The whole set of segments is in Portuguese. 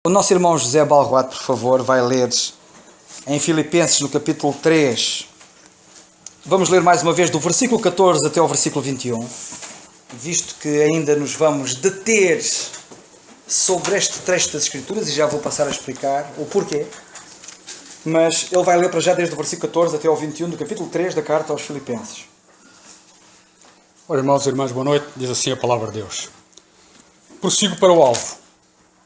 O nosso irmão José Balroate, por favor, vai ler em Filipenses, no capítulo 3. Vamos ler mais uma vez do versículo 14 até ao versículo 21, visto que ainda nos vamos deter sobre este trecho das Escrituras, e já vou passar a explicar o porquê. Mas ele vai ler para já desde o versículo 14 até ao 21 do capítulo 3 da carta aos Filipenses. Ora, irmãos e irmãs, boa noite. Diz assim a palavra de Deus. Prossigo para o alvo,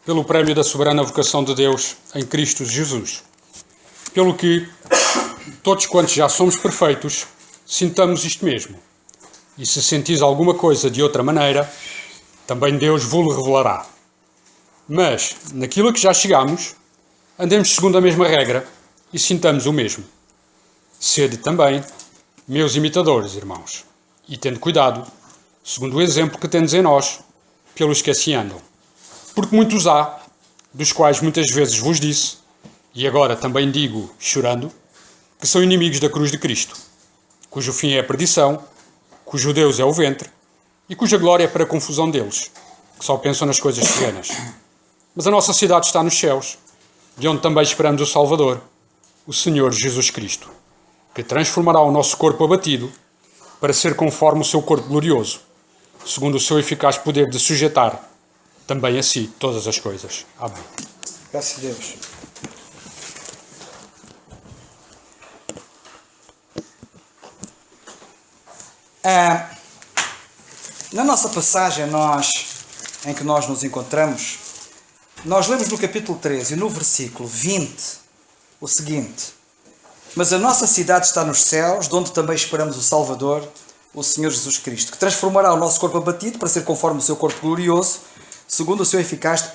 pelo prémio da soberana vocação de Deus em Cristo Jesus. Pelo que, todos quantos já somos perfeitos, sintamos isto mesmo. E se sentis alguma coisa de outra maneira, também Deus vos revelará. Mas, naquilo a que já chegamos, andemos segundo a mesma regra e sintamos o mesmo. Sede também meus imitadores, irmãos, e tende cuidado, segundo o exemplo que tendes em nós, pelos que assim andam. Porque muitos há, dos quais muitas vezes vos disse, e agora também digo, chorando, que são inimigos da cruz de Cristo, cujo fim é a perdição, cujo Deus é o ventre, e cuja glória é para a confusão deles, que só pensam nas coisas terrenas. Mas a nossa cidade está nos céus, de onde também esperamos o Salvador, o Senhor Jesus Cristo, que transformará o nosso corpo abatido para ser conforme o seu corpo glorioso, segundo o seu eficaz poder de sujeitar também a si todas as coisas. Amém. Graças a Deus. Na nossa passagem em que nós nos encontramos, nós lemos no capítulo 13 e no versículo 20 o seguinte: mas a nossa cidade está nos céus, de onde também esperamos o Salvador, o Senhor Jesus Cristo, que transformará o nosso corpo abatido para ser conforme o seu corpo glorioso, segundo o seu eficaz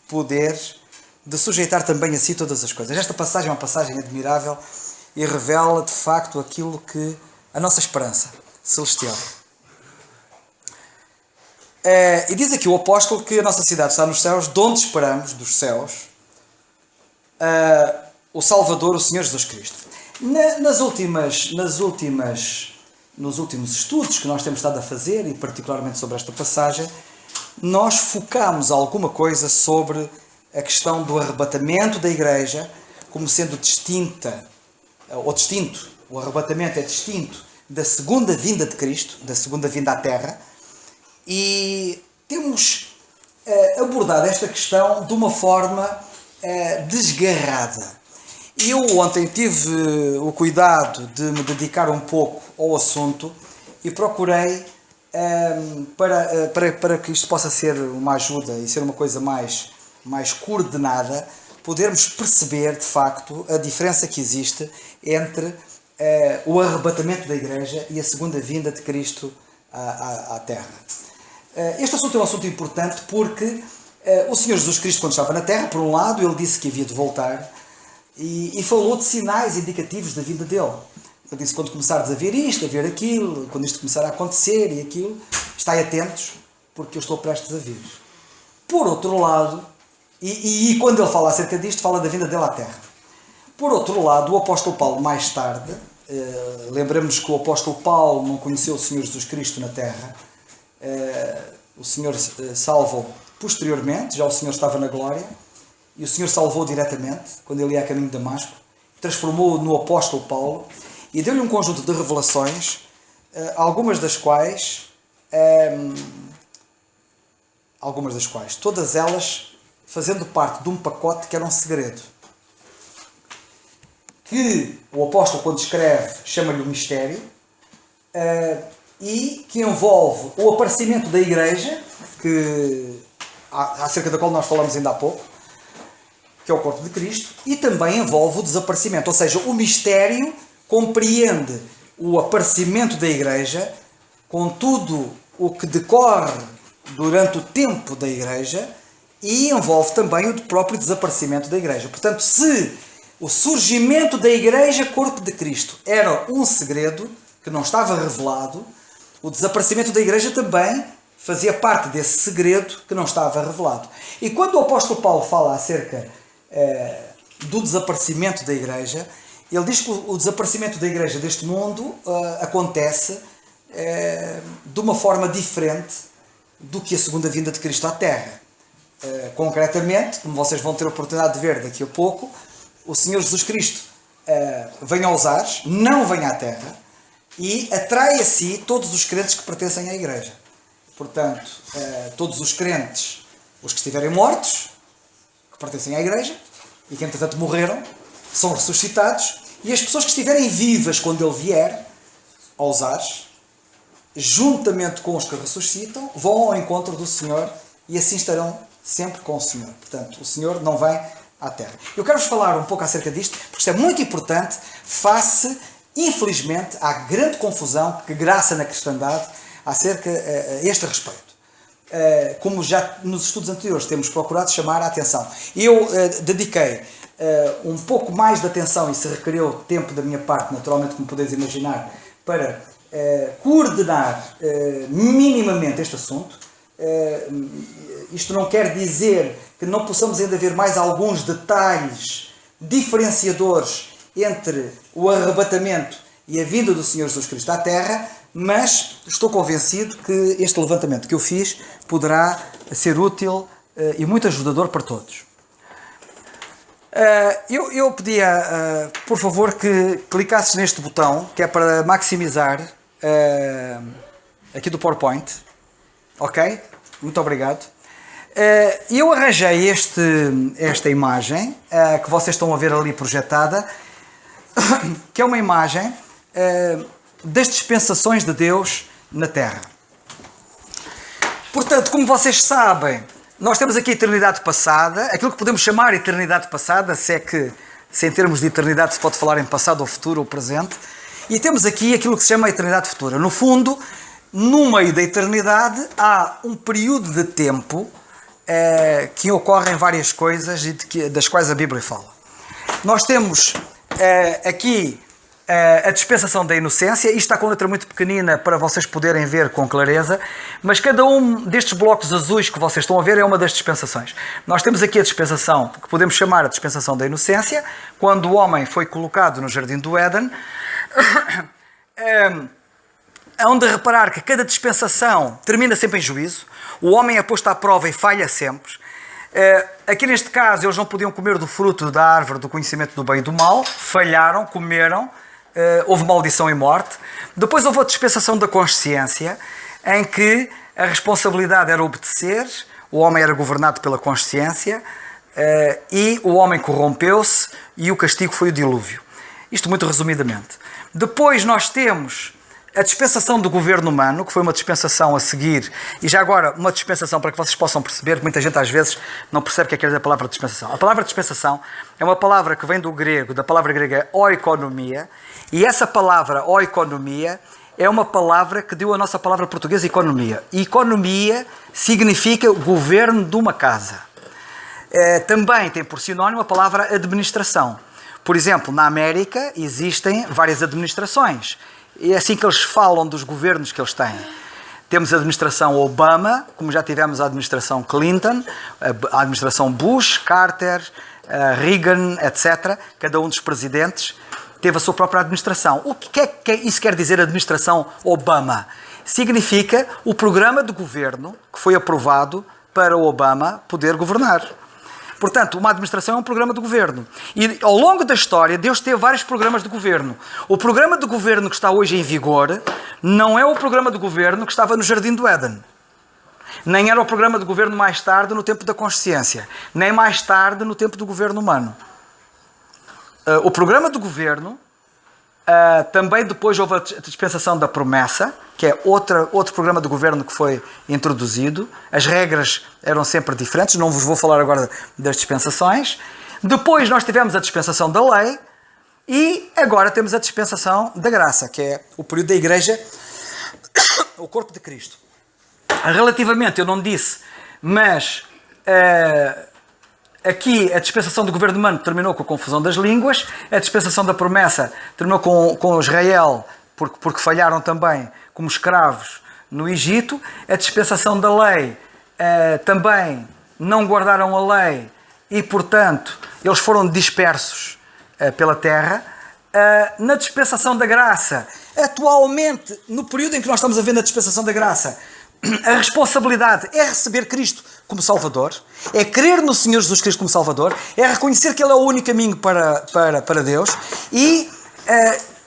poder de sujeitar também a si todas as coisas. Esta passagem é uma passagem admirável e revela de facto aquilo que a nossa esperança celestial. E diz aqui o apóstolo que a nossa cidade está nos céus, de onde esperamos, dos céus, o Salvador, o Senhor Jesus Cristo. Nos últimos estudos que nós temos estado a fazer, e particularmente sobre esta passagem, nós focámos alguma coisa sobre a questão do arrebatamento da igreja como sendo distinto. O arrebatamento é distinto da segunda vinda de Cristo, da segunda vinda à Terra, e temos abordado esta questão de uma forma desgarrada. Eu ontem tive o cuidado de me dedicar um pouco ao assunto e procurei, para que isto possa ser uma ajuda e ser uma coisa mais coordenada, podermos perceber de facto a diferença que existe entre o arrebatamento da igreja e a segunda vinda de Cristo à Terra. Este assunto é um assunto importante porque o Senhor Jesus Cristo, quando estava na Terra, por um lado, ele disse que havia de voltar e falou de sinais indicativos da vinda dele. Ele disse: quando começardes a ver isto, a ver aquilo, quando isto começar a acontecer e aquilo, estai atentos, porque eu estou prestes a vir. Por outro lado, e quando ele fala acerca disto, fala da vinda dele à Terra. Por outro lado, o apóstolo Paulo, mais tarde, lembramos que o apóstolo Paulo não conheceu o Senhor Jesus Cristo na Terra. O Senhor salvou posteriormente, já o Senhor estava na glória, e o Senhor salvou diretamente, quando ele ia a caminho de Damasco, transformou-o no apóstolo Paulo, e deu-lhe um conjunto de revelações, algumas das quais, todas elas fazendo parte de um pacote que era um segredo, que o apóstolo, quando escreve, chama-lhe o mistério, e que envolve o aparecimento da igreja, acerca da qual nós falamos ainda há pouco, que é o corpo de Cristo, e também envolve o desaparecimento, ou seja, o mistério compreende o aparecimento da igreja com tudo o que decorre durante o tempo da igreja e envolve também o próprio desaparecimento da igreja. Portanto, se o surgimento da igreja, corpo de Cristo, era um segredo que não estava revelado, o desaparecimento da igreja também fazia parte desse segredo que não estava revelado. E quando o apóstolo Paulo fala acerca do desaparecimento da igreja, ele diz que o desaparecimento da igreja deste mundo acontece de uma forma diferente do que a segunda vinda de Cristo à Terra. Concretamente, como vocês vão ter a oportunidade de ver daqui a pouco, o Senhor Jesus Cristo vem aos ares, não vem à terra, e atrai a si todos os crentes que pertencem à igreja. Portanto, todos os crentes, os que estiverem mortos, que pertencem à igreja, e que entretanto morreram, são ressuscitados, e as pessoas que estiverem vivas quando ele vier aos ares, juntamente com os que ressuscitam, vão ao encontro do Senhor e assim estarão sempre com o Senhor. Portanto, o Senhor não vem à terra. Eu quero-vos falar um pouco acerca disto, porque isto é muito importante, face, infelizmente, à grande confusão que graça na cristandade acerca a este respeito. Como já nos estudos anteriores temos procurado chamar a atenção. Eu dediquei um pouco mais de atenção, e se requeriu tempo da minha parte, naturalmente, como podeis imaginar, para coordenar minimamente este assunto. Isto não quer dizer que não possamos ainda ver mais alguns detalhes diferenciadores entre o arrebatamento e a vinda do Senhor Jesus Cristo à Terra, mas estou convencido que este levantamento que eu fiz poderá ser útil e muito ajudador para todos. Eu pedia, por favor, que clicasses neste botão, que é para maximizar aqui do PowerPoint. Ok? Muito obrigado. Eu arranjei esta imagem que vocês estão a ver ali projetada, que é uma imagem das dispensações de Deus na Terra. Portanto, como vocês sabem, nós temos aqui a eternidade passada, aquilo que podemos chamar eternidade passada, se em termos de eternidade se pode falar em passado ou futuro ou presente, e temos aqui aquilo que se chama eternidade futura. No fundo, no meio da eternidade há um período de tempo que ocorrem várias coisas e das quais a Bíblia fala. Nós temos aqui a dispensação da inocência. Isto está com letra muito pequenina para vocês poderem ver com clareza, mas cada um destes blocos azuis que vocês estão a ver é uma das dispensações. Nós temos aqui a dispensação que podemos chamar a dispensação da inocência, quando o homem foi colocado no Jardim do Éden, onde reparar que cada dispensação termina sempre em juízo, o homem é posto à prova e falha sempre. Aqui neste caso eles não podiam comer do fruto da árvore do conhecimento do bem e do mal, falharam, comeram, houve maldição e morte. Depois houve a dispensação da consciência, em que a responsabilidade era obedecer, o homem era governado pela consciência, e o homem corrompeu-se e o castigo foi o dilúvio. Isto muito resumidamente. Depois nós temos a dispensação do governo humano, que foi uma dispensação a seguir, e já agora uma dispensação para que vocês possam perceber, que muita gente às vezes não percebe o que é a palavra dispensação. A palavra dispensação é uma palavra que vem do grego, da palavra grega oikonomia, e essa palavra oikonomia é uma palavra que deu a nossa palavra portuguesa economia. E economia significa governo de uma casa. Também tem por sinónimo a palavra administração. Por exemplo, na América existem várias administrações. É assim que eles falam dos governos que eles têm. Temos a administração Obama, como já tivemos a administração Clinton, a administração Bush, Carter, Reagan, etc. Cada um dos presidentes teve a sua própria administração. O que é que isso quer dizer, administração Obama? Significa o programa de governo que foi aprovado para o Obama poder governar. Portanto, uma administração é um programa de governo. E ao longo da história, Deus teve vários programas de governo. O programa de governo que está hoje em vigor não é o programa de governo que estava no Jardim do Éden. Nem era o programa de governo mais tarde no tempo da consciência. Nem mais tarde no tempo do governo humano. O programa de governo, também depois houve a dispensação da promessa, que é outro programa de governo que foi introduzido. As regras eram sempre diferentes, não vos vou falar agora das dispensações. Depois nós tivemos a dispensação da lei e agora temos a dispensação da graça, que é o período da igreja, o corpo de Cristo. Relativamente, eu não disse, mas aqui a dispensação do governo humano terminou com a confusão das línguas, a dispensação da promessa terminou com Israel, porque falharam também como escravos no Egito. A dispensação da lei também não guardaram a lei e, portanto, eles foram dispersos pela terra. Na dispensação da graça, atualmente, no período em que nós estamos a ver na dispensação da graça, a responsabilidade é receber Cristo como Salvador, é crer no Senhor Jesus Cristo como Salvador, é reconhecer que Ele é o único caminho para Deus e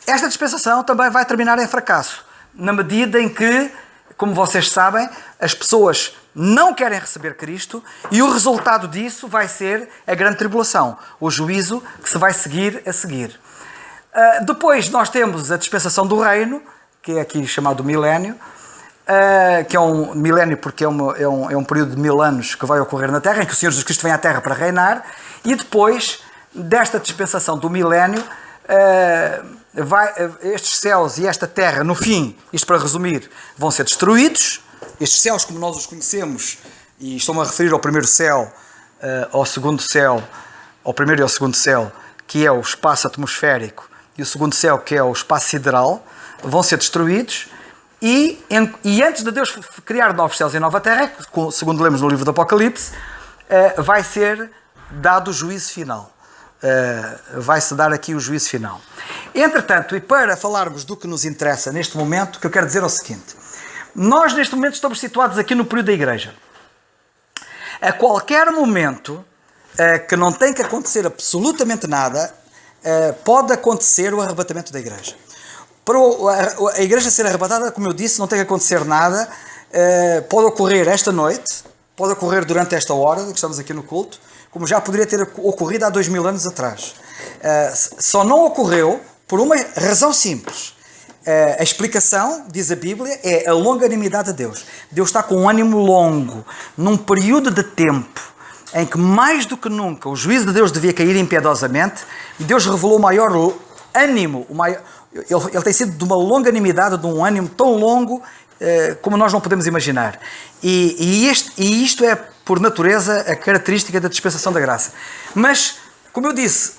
esta dispensação também vai terminar em fracasso, na medida em que, como vocês sabem, as pessoas não querem receber Cristo e o resultado disso vai ser a grande tribulação, o juízo que se vai seguir a seguir. Depois nós temos a dispensação do reino, que é aqui chamado milénio, que é um milénio porque é um período de 1000 anos que vai ocorrer na Terra, em que o Senhor Jesus Cristo vem à Terra para reinar, e depois desta dispensação do milénio, estes céus e esta Terra, no fim, isto para resumir, vão ser destruídos. Estes céus, como nós os conhecemos, e estou-me a referir ao primeiro céu, ao segundo céu, ao primeiro e ao segundo céu, que é o espaço atmosférico, e o segundo céu, que é o espaço sideral, vão ser destruídos. E antes de Deus criar novos céus e nova terra, segundo lemos no livro do Apocalipse, vai ser dado o juízo final. Vai-se dar aqui o juízo final. Entretanto, e para falarmos do que nos interessa neste momento, o que eu quero dizer é o seguinte. Nós, neste momento, estamos situados aqui no período da Igreja. A qualquer momento, que não tem que acontecer absolutamente nada, pode acontecer o arrebatamento da Igreja. Para a Igreja ser arrebatada, como eu disse, não tem que acontecer nada. Pode ocorrer esta noite, pode ocorrer durante esta hora, que estamos aqui no culto, como já poderia ter ocorrido há 2000 anos atrás. Só não ocorreu por uma razão simples. A explicação, diz a Bíblia, é a longanimidade de Deus. Deus está com um ânimo longo, num período de tempo em que mais do que nunca o juízo de Deus devia cair impiedosamente, e Deus revelou o maior ânimo, ele tem sido de uma longanimidade, de um ânimo tão longo como nós não podemos imaginar. E isto é, por natureza, a característica da dispensação da graça. Mas, como eu disse,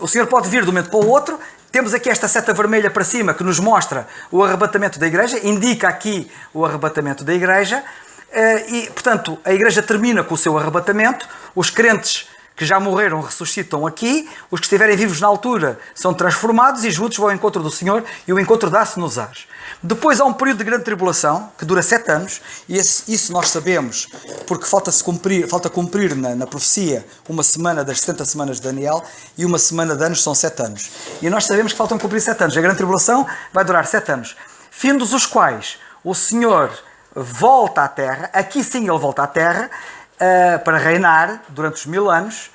o Senhor pode vir de um momento para o outro. Temos aqui esta seta vermelha para cima que nos mostra o arrebatamento da Igreja, indica aqui o arrebatamento da Igreja, e, portanto, a Igreja termina com o seu arrebatamento, os crentes que já morreram ressuscitam aqui, os que estiverem vivos na altura são transformados e juntos vão ao encontro do Senhor e o encontro dá-se nos ares. Depois há um período de grande tribulação, que dura 7 anos, e isso nós sabemos, porque falta cumprir na profecia uma semana das 70 semanas de Daniel, e uma semana de anos são 7 anos. E nós sabemos que faltam cumprir 7 anos. A grande tribulação vai durar 7 anos, findos os quais o Senhor volta à Terra, aqui sim ele volta à Terra, para reinar durante os 1000 anos,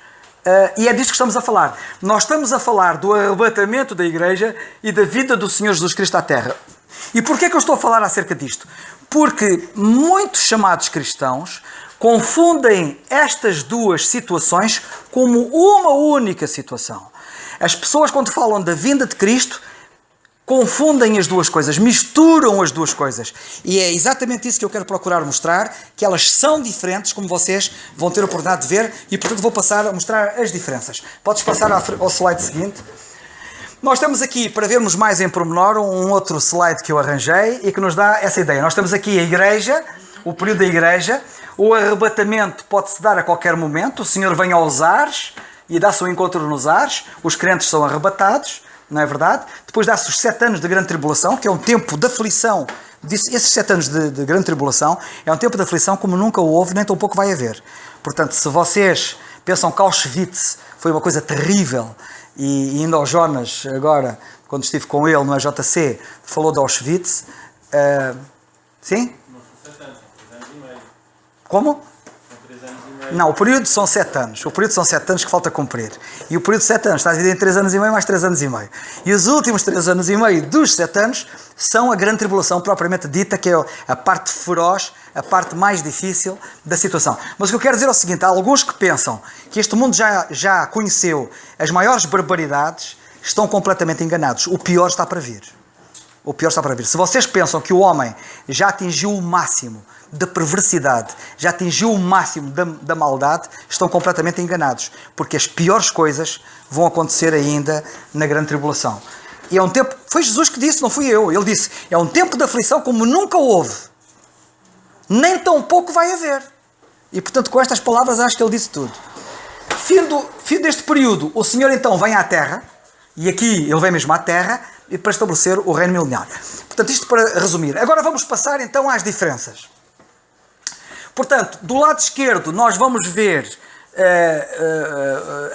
e é disso que estamos a falar. Nós estamos a falar do arrebatamento da Igreja e da vida do Senhor Jesus Cristo à Terra. E porquê é que eu estou a falar acerca disto? Porque muitos chamados cristãos confundem estas duas situações como uma única situação. As pessoas, quando falam da vinda de Cristo, confundem as duas coisas, misturam as duas coisas. E é exatamente isso que eu quero procurar mostrar, que elas são diferentes, como vocês vão ter a oportunidade de ver, e portanto vou passar a mostrar as diferenças. Podes passar ao slide seguinte. Nós temos aqui, para vermos mais em pormenor, um outro slide que eu arranjei e que nos dá essa ideia. Nós temos aqui a Igreja, o período da Igreja. O arrebatamento pode-se dar a qualquer momento. O Senhor vem aos ares e dá-se um encontro nos ares. Os crentes são arrebatados, não é verdade? Depois dá-se os 7 anos de grande tribulação, que é um tempo de aflição. Esses 7 anos de grande tribulação é um tempo de aflição como nunca houve, nem tão pouco vai haver. Portanto, se vocês pensam que Auschwitz foi uma coisa terrível, e indo ao Jonas, agora, quando estive com ele no EJC, falou de Auschwitz. Sim? Não são 7 anos, são 3 anos e meio. Como? São 3 anos e meio. Não, o período são 7 anos. O período são 7 anos que falta cumprir. E o período de 7 anos está dividido em 3 anos e meio mais 3 anos e meio. E os últimos 3 anos e meio dos 7 anos são a grande tribulação propriamente dita, que é a parte feroz, a parte mais difícil da situação. Mas o que eu quero dizer é o seguinte: há alguns que pensam que este mundo já conheceu as maiores barbaridades, estão completamente enganados. O pior está para vir. O pior está para vir. Se vocês pensam que o homem já atingiu o máximo da perversidade, já atingiu o máximo da maldade, estão completamente enganados. Porque as piores coisas vão acontecer ainda na grande tribulação. E é um tempo... Foi Jesus que disse, não fui eu. Ele disse, é um tempo de aflição como nunca houve. Nem tão pouco vai haver. E, portanto, com estas palavras, acho que ele disse tudo. Fim deste período, o Senhor então vem à Terra, e aqui ele vem mesmo à Terra, e para estabelecer o reino milenial. Portanto, isto para resumir. Agora vamos passar então às diferenças. Portanto, do lado esquerdo nós vamos ver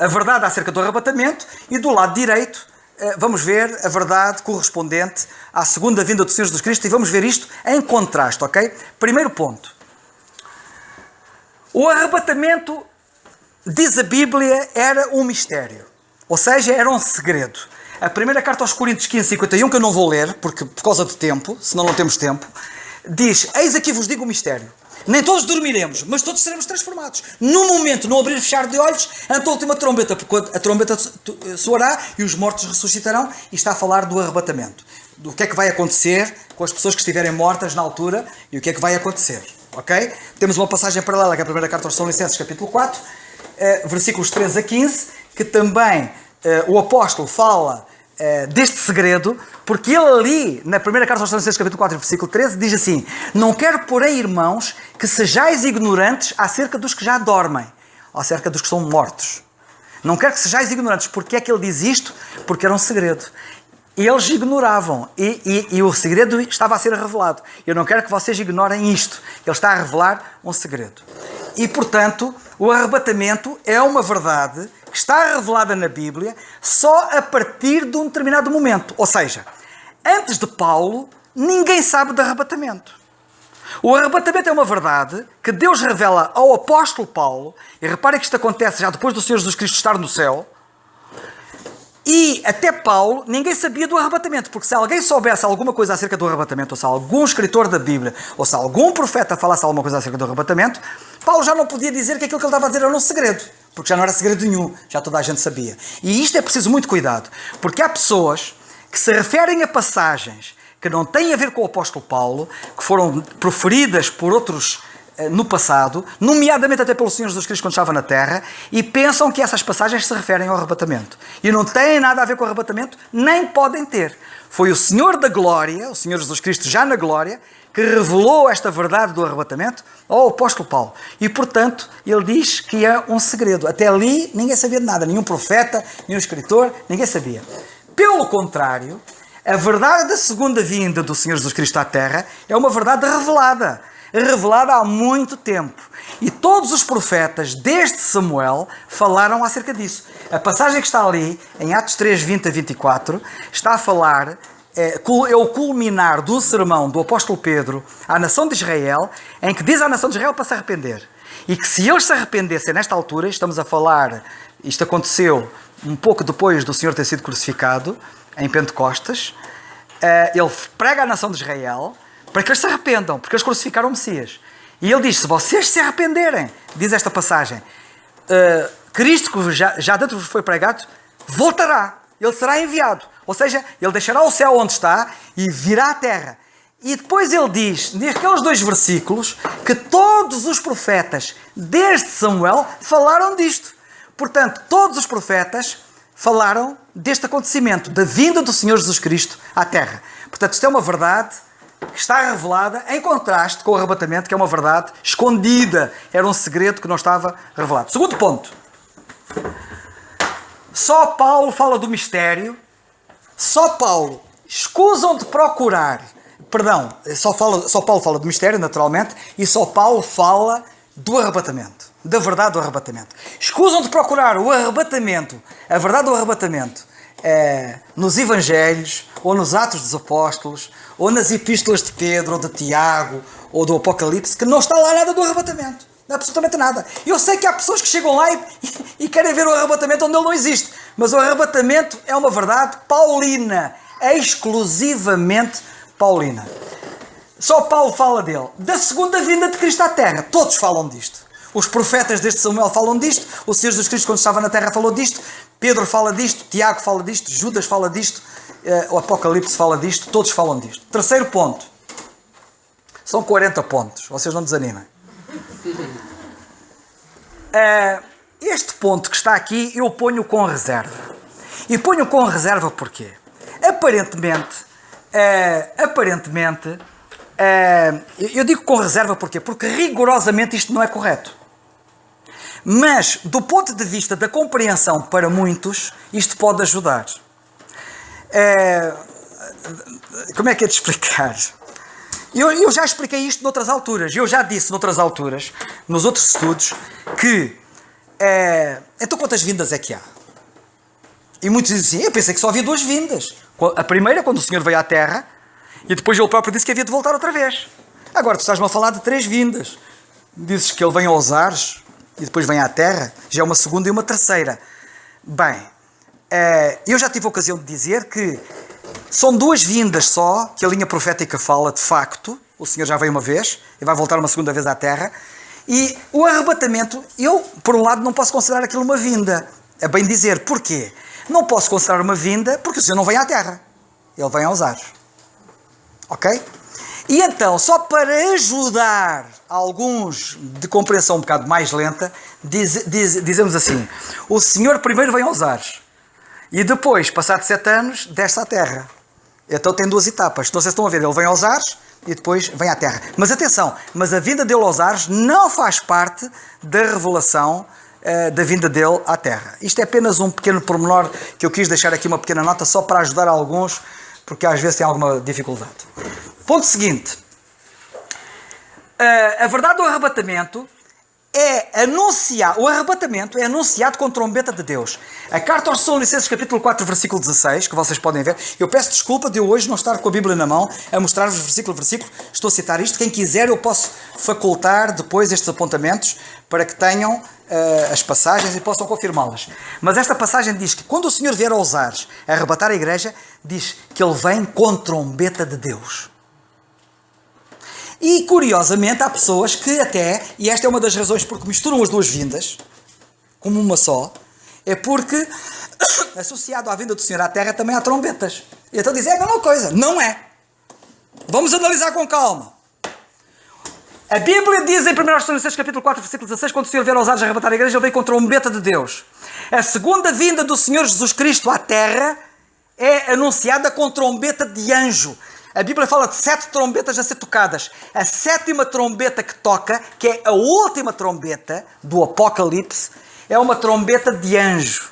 a verdade acerca do arrebatamento e do lado direito vamos ver a verdade correspondente à segunda vinda do Senhor Jesus Cristo e vamos ver isto em contraste, ok? Primeiro ponto. O arrebatamento, diz a Bíblia, era um mistério. Ou seja, era um segredo. A primeira carta aos Coríntios 15:51, que eu não vou ler, porque por causa de tempo, senão não temos tempo, diz: eis aqui vos digo o mistério. Nem todos dormiremos, mas todos seremos transformados. No momento, no abrir e fechar de olhos, ante a última trombeta, porque a trombeta soará e os mortos ressuscitarão, e está a falar do arrebatamento. Do que é que vai acontecer com as pessoas que estiverem mortas na altura e o que é que vai acontecer. Ok? Temos uma passagem paralela, que é a primeira carta aos Tessalonicenses, capítulo 4, versículos 13 a 15, que também o apóstolo fala deste segredo, porque ele ali, na primeira carta aos Tessalonicenses, capítulo 4, versículo 13, diz assim: não quero, porém, irmãos, que sejais ignorantes acerca dos que já dormem, acerca dos que são mortos. Não quero que sejais ignorantes. Porque é que ele diz isto? Porque era um segredo. Eles ignoravam e o segredo estava a ser revelado. Eu não quero que vocês ignorem isto. Ele está a revelar um segredo. E, portanto, o arrebatamento é uma verdade que está revelada na Bíblia só a partir de um determinado momento. Ou seja, antes de Paulo, ninguém sabe de arrebatamento. O arrebatamento é uma verdade que Deus revela ao apóstolo Paulo, e reparem que isto acontece já depois do Senhor Jesus Cristo estar no céu, e até Paulo, ninguém sabia do arrebatamento, porque se alguém soubesse alguma coisa acerca do arrebatamento, ou se algum escritor da Bíblia, ou se algum profeta falasse alguma coisa acerca do arrebatamento, Paulo já não podia dizer que aquilo que ele estava a dizer era um segredo, porque já não era segredo nenhum, já toda a gente sabia. E isto é preciso muito cuidado, porque há pessoas que se referem a passagens que não têm a ver com o apóstolo Paulo, que foram proferidas por outros no passado, nomeadamente até pelo Senhor Jesus Cristo quando estava na Terra, e pensam que essas passagens se referem ao arrebatamento. E não têm nada a ver com o arrebatamento, nem podem ter. Foi o Senhor da Glória, o Senhor Jesus Cristo já na Glória, que revelou esta verdade do arrebatamento ao apóstolo Paulo. E, portanto, ele diz que é um segredo. Até ali, ninguém sabia de nada. Nenhum profeta, nenhum escritor, ninguém sabia. Pelo contrário, a verdade da segunda vinda do Senhor Jesus Cristo à Terra é uma verdade revelada há muito tempo. E todos os profetas, desde Samuel, falaram acerca disso. A passagem que está ali, em Atos 3, 20 a 24, está a falar, é o culminar do sermão do apóstolo Pedro à nação de Israel, em que diz à nação de Israel para se arrepender. E que se eles se arrependessem nesta altura, estamos a falar, isto aconteceu um pouco depois do Senhor ter sido crucificado, em Pentecostes, ele prega à nação de Israel para que eles se arrependam, porque eles crucificaram o Messias. E ele diz: se vocês se arrependerem, diz esta passagem, Cristo que já dentro vos foi pregado, voltará, ele será enviado. Ou seja, ele deixará o céu onde está e virá à terra. E depois ele diz, naqueles 2 versículos, que todos os profetas, desde Samuel, falaram disto. Portanto, todos os profetas falaram deste acontecimento, da vinda do Senhor Jesus Cristo à terra. Portanto, isto é uma verdade que está revelada em contraste com o arrebatamento, que é uma verdade escondida. Era um segredo que não estava revelado. Segundo ponto. Só Paulo fala do mistério. Só Paulo. Escusam de procurar. Perdão, só Paulo fala do mistério, naturalmente, e só Paulo fala do arrebatamento. Da verdade do arrebatamento. Escusam de procurar o arrebatamento, a verdade do arrebatamento, nos Evangelhos, ou nos Atos dos Apóstolos, ou nas Epístolas de Pedro, ou de Tiago, ou do Apocalipse, que não está lá nada do arrebatamento. Absolutamente nada. Eu sei que há pessoas que chegam lá e querem ver o arrebatamento onde ele não existe. Mas o arrebatamento é uma verdade paulina. Exclusivamente paulina. Só Paulo fala dele. Da segunda vinda de Cristo à Terra. Todos falam disto. Os profetas desde Samuel falam disto. O Senhor Jesus Cristo, quando estava na Terra, falou disto. Pedro fala disto. Tiago fala disto. Judas fala disto. O Apocalipse fala disto. Todos falam disto. Terceiro ponto. São 40 pontos. Vocês não desanimem. Este ponto que está aqui, eu ponho com reserva. E ponho com reserva porquê? Aparentemente, eu digo com reserva porquê? Porque rigorosamente isto não é correto. Mas, do ponto de vista da compreensão para muitos, isto pode ajudar. Como é que é de explicar? Eu já expliquei isto noutras alturas. Eu já disse noutras alturas, nos outros estudos, que... então quantas vindas é que há? E muitos dizem assim, eu pensei que só havia 2 vindas. A primeira, quando o Senhor veio à Terra, e depois ele próprio disse que havia de voltar outra vez. Agora, tu estás-me a falar de 3 vindas. Dizes que ele vem aos ares, e depois vem à Terra, já é uma segunda e uma terceira. Bem, eu já tive a ocasião de dizer que são 2 vindas só, que a linha profética fala, de facto. O Senhor já veio uma vez, e vai voltar uma segunda vez à Terra. E o arrebatamento, eu, por um lado, não posso considerar aquilo uma vinda. É bem dizer, porquê? Não posso considerar uma vinda, porque o Senhor não vem à Terra. Ele vem aos ares. Ok? E então, só para ajudar alguns de compreensão um bocado mais lenta, dizemos assim, o Senhor primeiro vem aos ares, e depois, passado 7 anos, desce à Terra. Então tem 2 etapas. Não sei se estão a ver, ele vem aos ares, e depois vem à Terra. Mas atenção, mas a vinda dele aos ares não faz parte da revelação da vinda dele à Terra. Isto é apenas um pequeno pormenor que eu quis deixar aqui uma pequena nota só para ajudar alguns, porque às vezes têm alguma dificuldade. Ponto seguinte. A verdade do arrebatamento é anunciado. O arrebatamento é anunciado com trombeta de Deus. A carta aos Tessalonicenses, capítulo 4, versículo 16, que vocês podem ver. Eu peço desculpa de eu hoje não estar com a Bíblia na mão a mostrar-vos versículo a versículo. Estou a citar isto. Quem quiser, eu posso facultar depois estes apontamentos para que tenham as passagens e possam confirmá-las. Mas esta passagem diz que quando o Senhor vier aos ares a arrebatar a igreja, diz que ele vem com trombeta de Deus. E curiosamente há pessoas que até, e esta é uma das razões porque misturam as 2 vindas como uma só, é porque associado à vinda do Senhor à Terra também há trombetas. E então dizem, é a mesma coisa. Não é. Vamos analisar com calma. A Bíblia diz em 1 Tessalonicenses capítulo 4, versículo 16, quando o Senhor vier aos ares a arrebatar a igreja, ele vem com trombeta de Deus. A segunda vinda do Senhor Jesus Cristo à Terra é anunciada com trombeta de anjo. A Bíblia fala de 7 trombetas a ser tocadas. A 7ª trombeta que toca, que é a última trombeta do Apocalipse, é uma trombeta de anjo.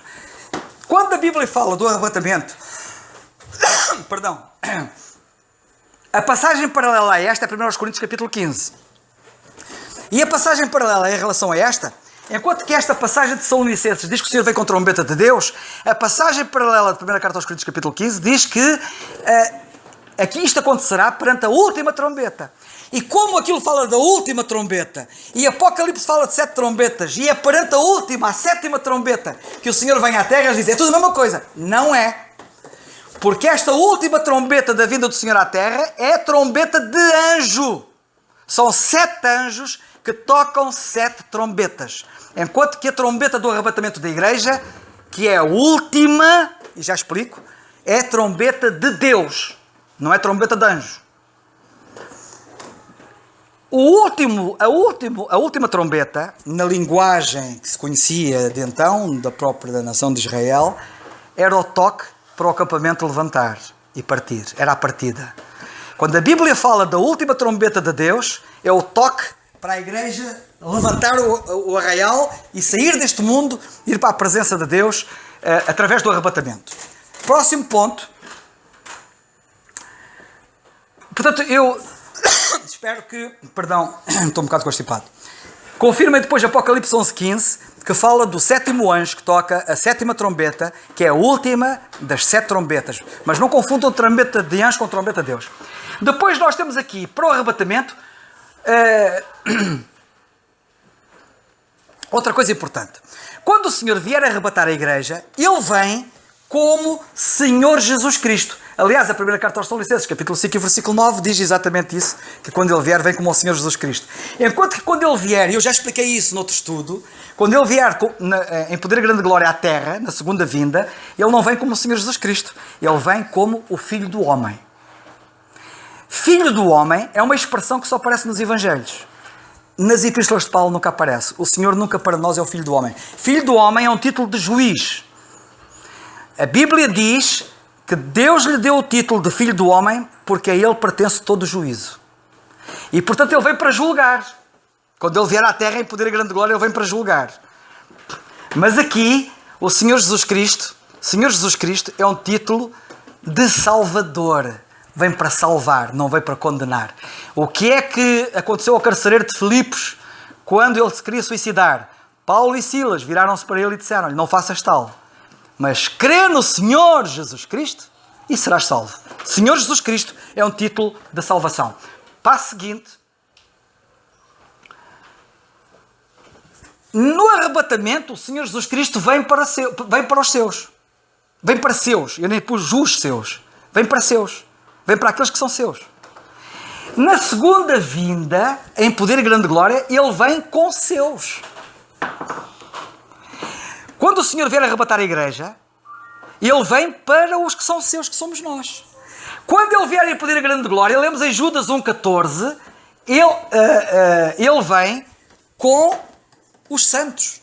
Quando a Bíblia fala do arrebatamento, perdão, a passagem paralela a esta é 1 Coríntios capítulo 15. E a passagem paralela em relação a esta, enquanto que esta passagem de Tessalonicenses diz que o Senhor vem com trombeta de Deus, a passagem paralela da 1 carta aos Coríntios capítulo 15 diz que aqui isto acontecerá perante a última trombeta. E como aquilo fala da última trombeta, e Apocalipse fala de 7 trombetas, e é perante a última, a 7ª trombeta, que o Senhor vem à Terra e diz, é tudo a mesma coisa. Não é. Porque esta última trombeta da vinda do Senhor à Terra é trombeta de anjo. São 7 anjos que tocam 7 trombetas. Enquanto que a trombeta do arrebatamento da igreja, que é a última, e já explico, é trombeta de Deus. Não é trombeta de anjo. A última trombeta, na linguagem que se conhecia de então, da própria nação de Israel, era o toque para o acampamento levantar e partir. Era a partida. Quando a Bíblia fala da última trombeta de Deus, é o toque para a igreja levantar o arraial e sair deste mundo, ir para a presença de Deus através do arrebatamento. Próximo ponto. Portanto, eu espero que... Perdão, estou um bocado constipado. Confirmem depois Apocalipse 11:15, que fala do 7º anjo que toca a 7ª trombeta, que é a última das 7 trombetas. Mas não confundam trombeta de anjo com trombeta de Deus. Depois nós temos aqui, para o arrebatamento, outra coisa importante. Quando o Senhor vier a arrebatar a igreja, Ele vem como Senhor Jesus Cristo. Aliás, a primeira carta aos Tessalonicenses, capítulo 5 e versículo 9, diz exatamente isso, que quando Ele vier, vem como o Senhor Jesus Cristo. Enquanto que quando Ele vier, e eu já expliquei isso noutro estudo, quando Ele vier em poder e grande glória à terra, na segunda vinda, Ele não vem como o Senhor Jesus Cristo. Ele vem como o Filho do Homem. Filho do Homem é uma expressão que só aparece nos Evangelhos. Nas Epístolas de Paulo nunca aparece. O Senhor nunca para nós é o Filho do Homem. Filho do Homem é um título de juiz. A Bíblia diz que Deus lhe deu o título de Filho do Homem porque a Ele pertence todo o juízo. E portanto Ele vem para julgar. Quando Ele vier à terra em poder e grande glória, Ele vem para julgar. Mas aqui, o Senhor Jesus Cristo é um título de Salvador. vem para salvar, não vem para condenar. O que é que aconteceu ao carcereiro de Filipos quando ele se queria suicidar? Paulo e Silas viraram-se para ele e disseram-lhe: não faças tal, mas crê no Senhor Jesus Cristo e serás salvo. Senhor Jesus Cristo é um título da salvação. Passo seguinte. No arrebatamento, o Senhor Jesus Cristo vem para os seus. Vem para seus. Eu nem pus os seus. Vem para seus. Vem para aqueles que são seus. Na segunda vinda, em poder e grande glória, ele vem com seus. Quando o Senhor vier arrebatar a igreja, ele vem para os que são seus, que somos nós. Quando ele vier em poder e grande glória, lemos em Judas 1,14, ele vem com os santos.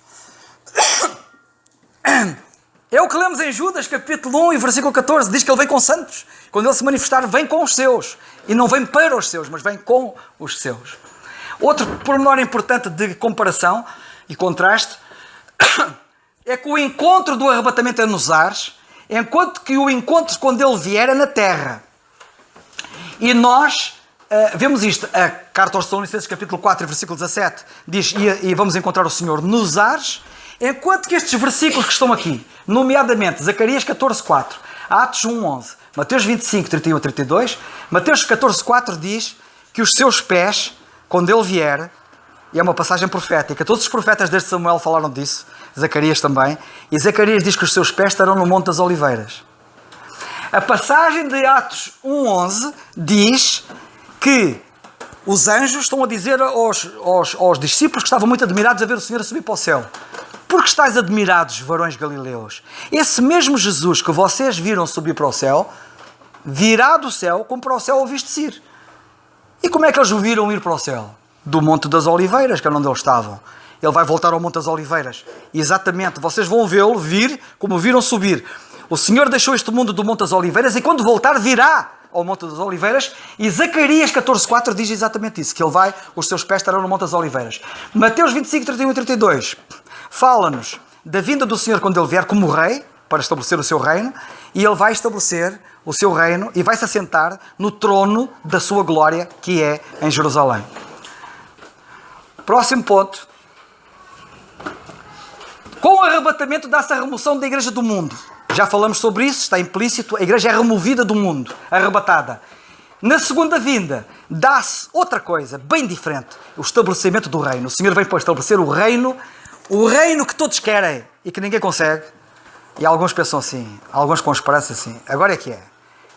É o que lemos em Judas, capítulo 1 e versículo 14, diz que ele vem com santos. Quando ele se manifestar, vem com os seus. E não vem para os seus, mas vem com os seus. Outro pormenor importante de comparação e contraste é que o encontro do arrebatamento é nos ares, enquanto que o encontro, quando ele vier, é na terra. E nós vemos isto. A carta aos Tessalonicenses, capítulo 4, versículo 17, diz: e vamos encontrar o Senhor nos ares, enquanto que estes versículos que estão aqui, nomeadamente Zacarias 14,4, Atos 1,11, Mateus 25, 31 a 32, Mateus 14,4 diz que os seus pés, quando ele vier, e é uma passagem profética, todos os profetas desde Samuel falaram disso, Zacarias também, e Zacarias diz que os seus pés estarão no Monte das Oliveiras. A passagem de Atos 1,11 diz que os anjos estão a dizer aos discípulos que estavam muito admirados a ver o Senhor a subir para o céu: porque estáis admirados, varões galileus? Esse mesmo Jesus que vocês viram subir para o céu, virá do céu como para o céu o viste descer. E como é que eles o viram ir para o céu? Do Monte das Oliveiras, que era onde eles estavam. Ele vai voltar ao Monte das Oliveiras. E exatamente, vocês vão vê-lo vir como viram subir. O Senhor deixou este mundo do Monte das Oliveiras e quando voltar virá ao Monte das Oliveiras. E Zacarias 14,4 diz exatamente isso, que ele vai, os seus pés estarão no Monte das Oliveiras. Mateus 25, 31 e 32 fala-nos da vinda do Senhor quando ele vier como rei, para estabelecer o seu reino, e ele vai estabelecer o seu reino e vai se assentar no trono da sua glória, que é em Jerusalém. Próximo ponto. Com o arrebatamento dá-se a remoção da igreja do mundo. Já falamos sobre isso, está implícito. A igreja é removida do mundo, arrebatada. Na segunda vinda, dá-se outra coisa, bem diferente. O estabelecimento do reino. O Senhor vem para estabelecer o reino que todos querem e que ninguém consegue. E alguns pensam assim, alguns com esperança assim: agora é que é.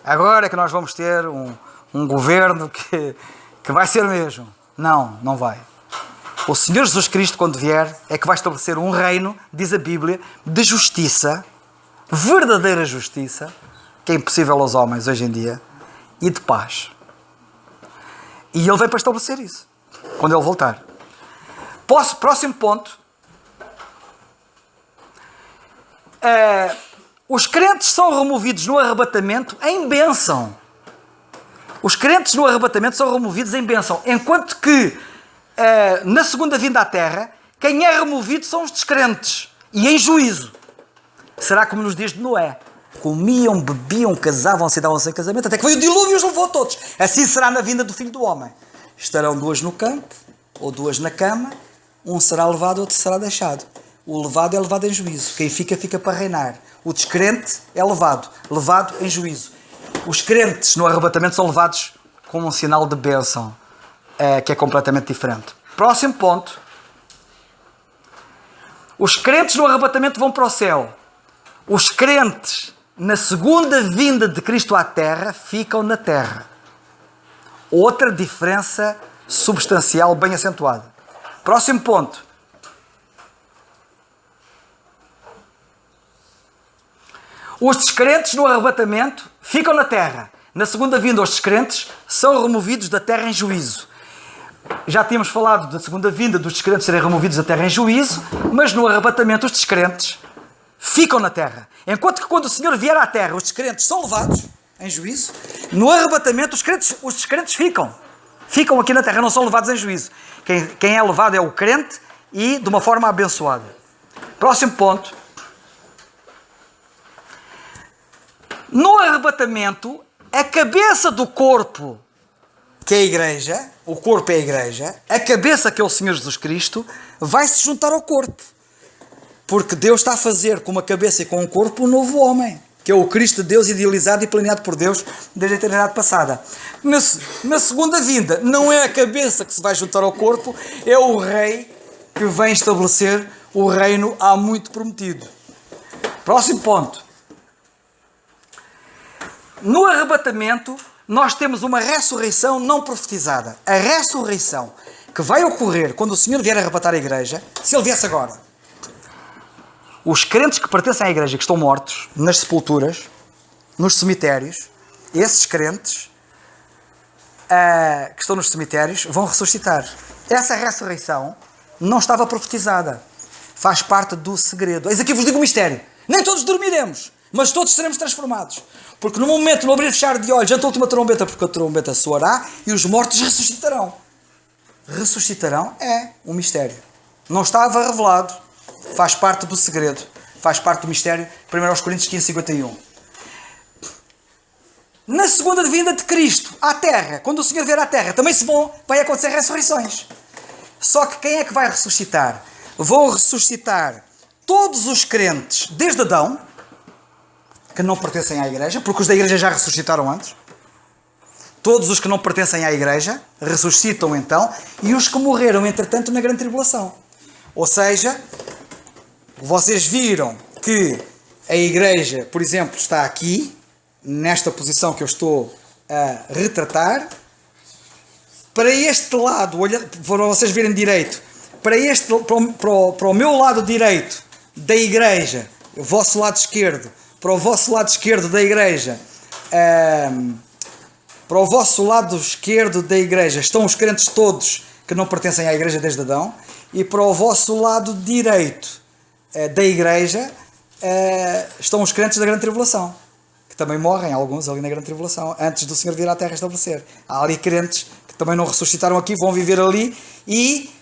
Agora é que nós vamos ter um governo que vai ser mesmo. Não, não vai. O Senhor Jesus Cristo, quando vier, é que vai estabelecer um reino, diz a Bíblia, de justiça, verdadeira justiça, que é impossível aos homens hoje em dia, e de paz. E ele vem para estabelecer isso, quando ele voltar. Próximo ponto. Os crentes são removidos no arrebatamento em bênção. Os crentes no arrebatamento são removidos em bênção, enquanto que na segunda vinda à terra, quem é removido são os descrentes, e em juízo. Será como nos dias de Noé: comiam, bebiam, casavam-se e davam-se em casamento, até que veio o dilúvio e os levou a todos. Assim será na vinda do Filho do Homem. Estarão duas no campo, ou duas na cama, um será levado, outro será deixado. O levado é levado em juízo, quem fica, fica para reinar. O descrente é levado em juízo. Os crentes no arrebatamento são levados como um sinal de bênção, que é completamente diferente. Próximo ponto. Os crentes no arrebatamento vão para o céu. Os crentes na segunda vinda de Cristo à terra ficam na terra. Outra diferença substancial bem acentuada. Próximo ponto. Os descrentes no arrebatamento ficam na terra. Na segunda vinda, os descrentes são removidos da terra em juízo. Já tínhamos falado da segunda vinda dos descrentes serem removidos da terra em juízo, mas no arrebatamento os descrentes ficam na terra. Enquanto que quando o Senhor vier à terra, os descrentes são levados em juízo, no arrebatamento os descrentes ficam aqui na terra, não são levados em juízo. Quem é levado é o crente e de uma forma abençoada. Próximo ponto. No arrebatamento, a cabeça do corpo, que é a igreja, o corpo é a igreja, a cabeça, que é o Senhor Jesus Cristo, vai se juntar ao corpo. Porque Deus está a fazer com uma cabeça e com um corpo um novo homem, que é o Cristo de Deus, idealizado e planeado por Deus desde a eternidade passada. Na segunda vinda, não é a cabeça que se vai juntar ao corpo, é o rei que vem estabelecer o reino há muito prometido. Próximo ponto. No arrebatamento, nós temos uma ressurreição não profetizada. A ressurreição que vai ocorrer quando o Senhor vier arrebatar a igreja, se Ele viesse agora, os crentes que pertencem à igreja, que estão mortos nas sepulturas, nos cemitérios, esses crentes que estão nos cemitérios vão ressuscitar. Essa ressurreição não estava profetizada. Faz parte do segredo. Eis aqui vos digo um mistério. Nem todos dormiremos, mas todos seremos transformados. Porque no momento, no abrir e fechar de olhos, ante a última trombeta, porque a trombeta soará e os mortos ressuscitarão. Ressuscitarão é um mistério. Não estava revelado. Faz parte do segredo. Faz parte do mistério. 1 Coríntios 15:51. Na segunda vinda de Cristo à Terra, quando o Senhor vier à Terra, também vai acontecer ressurreições. Só que quem é que vai ressuscitar? Vão ressuscitar todos os crentes, desde Adão, que não pertencem à igreja, porque os da igreja já ressuscitaram antes. Todos os que não pertencem à igreja ressuscitam então, e os que morreram, entretanto, na grande tribulação. Ou seja, vocês viram que a igreja, por exemplo, está aqui, nesta posição que eu estou a retratar. Para este lado, para vocês verem direito, para o meu lado direito da igreja, o vosso lado esquerdo, para o vosso lado esquerdo da igreja, para o vosso lado esquerdo da igreja estão os crentes todos que não pertencem à igreja desde Adão, e para o vosso lado direito da igreja estão os crentes da grande tribulação, que também morrem, alguns ali na grande tribulação, antes do Senhor vir à terra estabelecer. Há ali crentes que também não ressuscitaram aqui, vão viver ali, e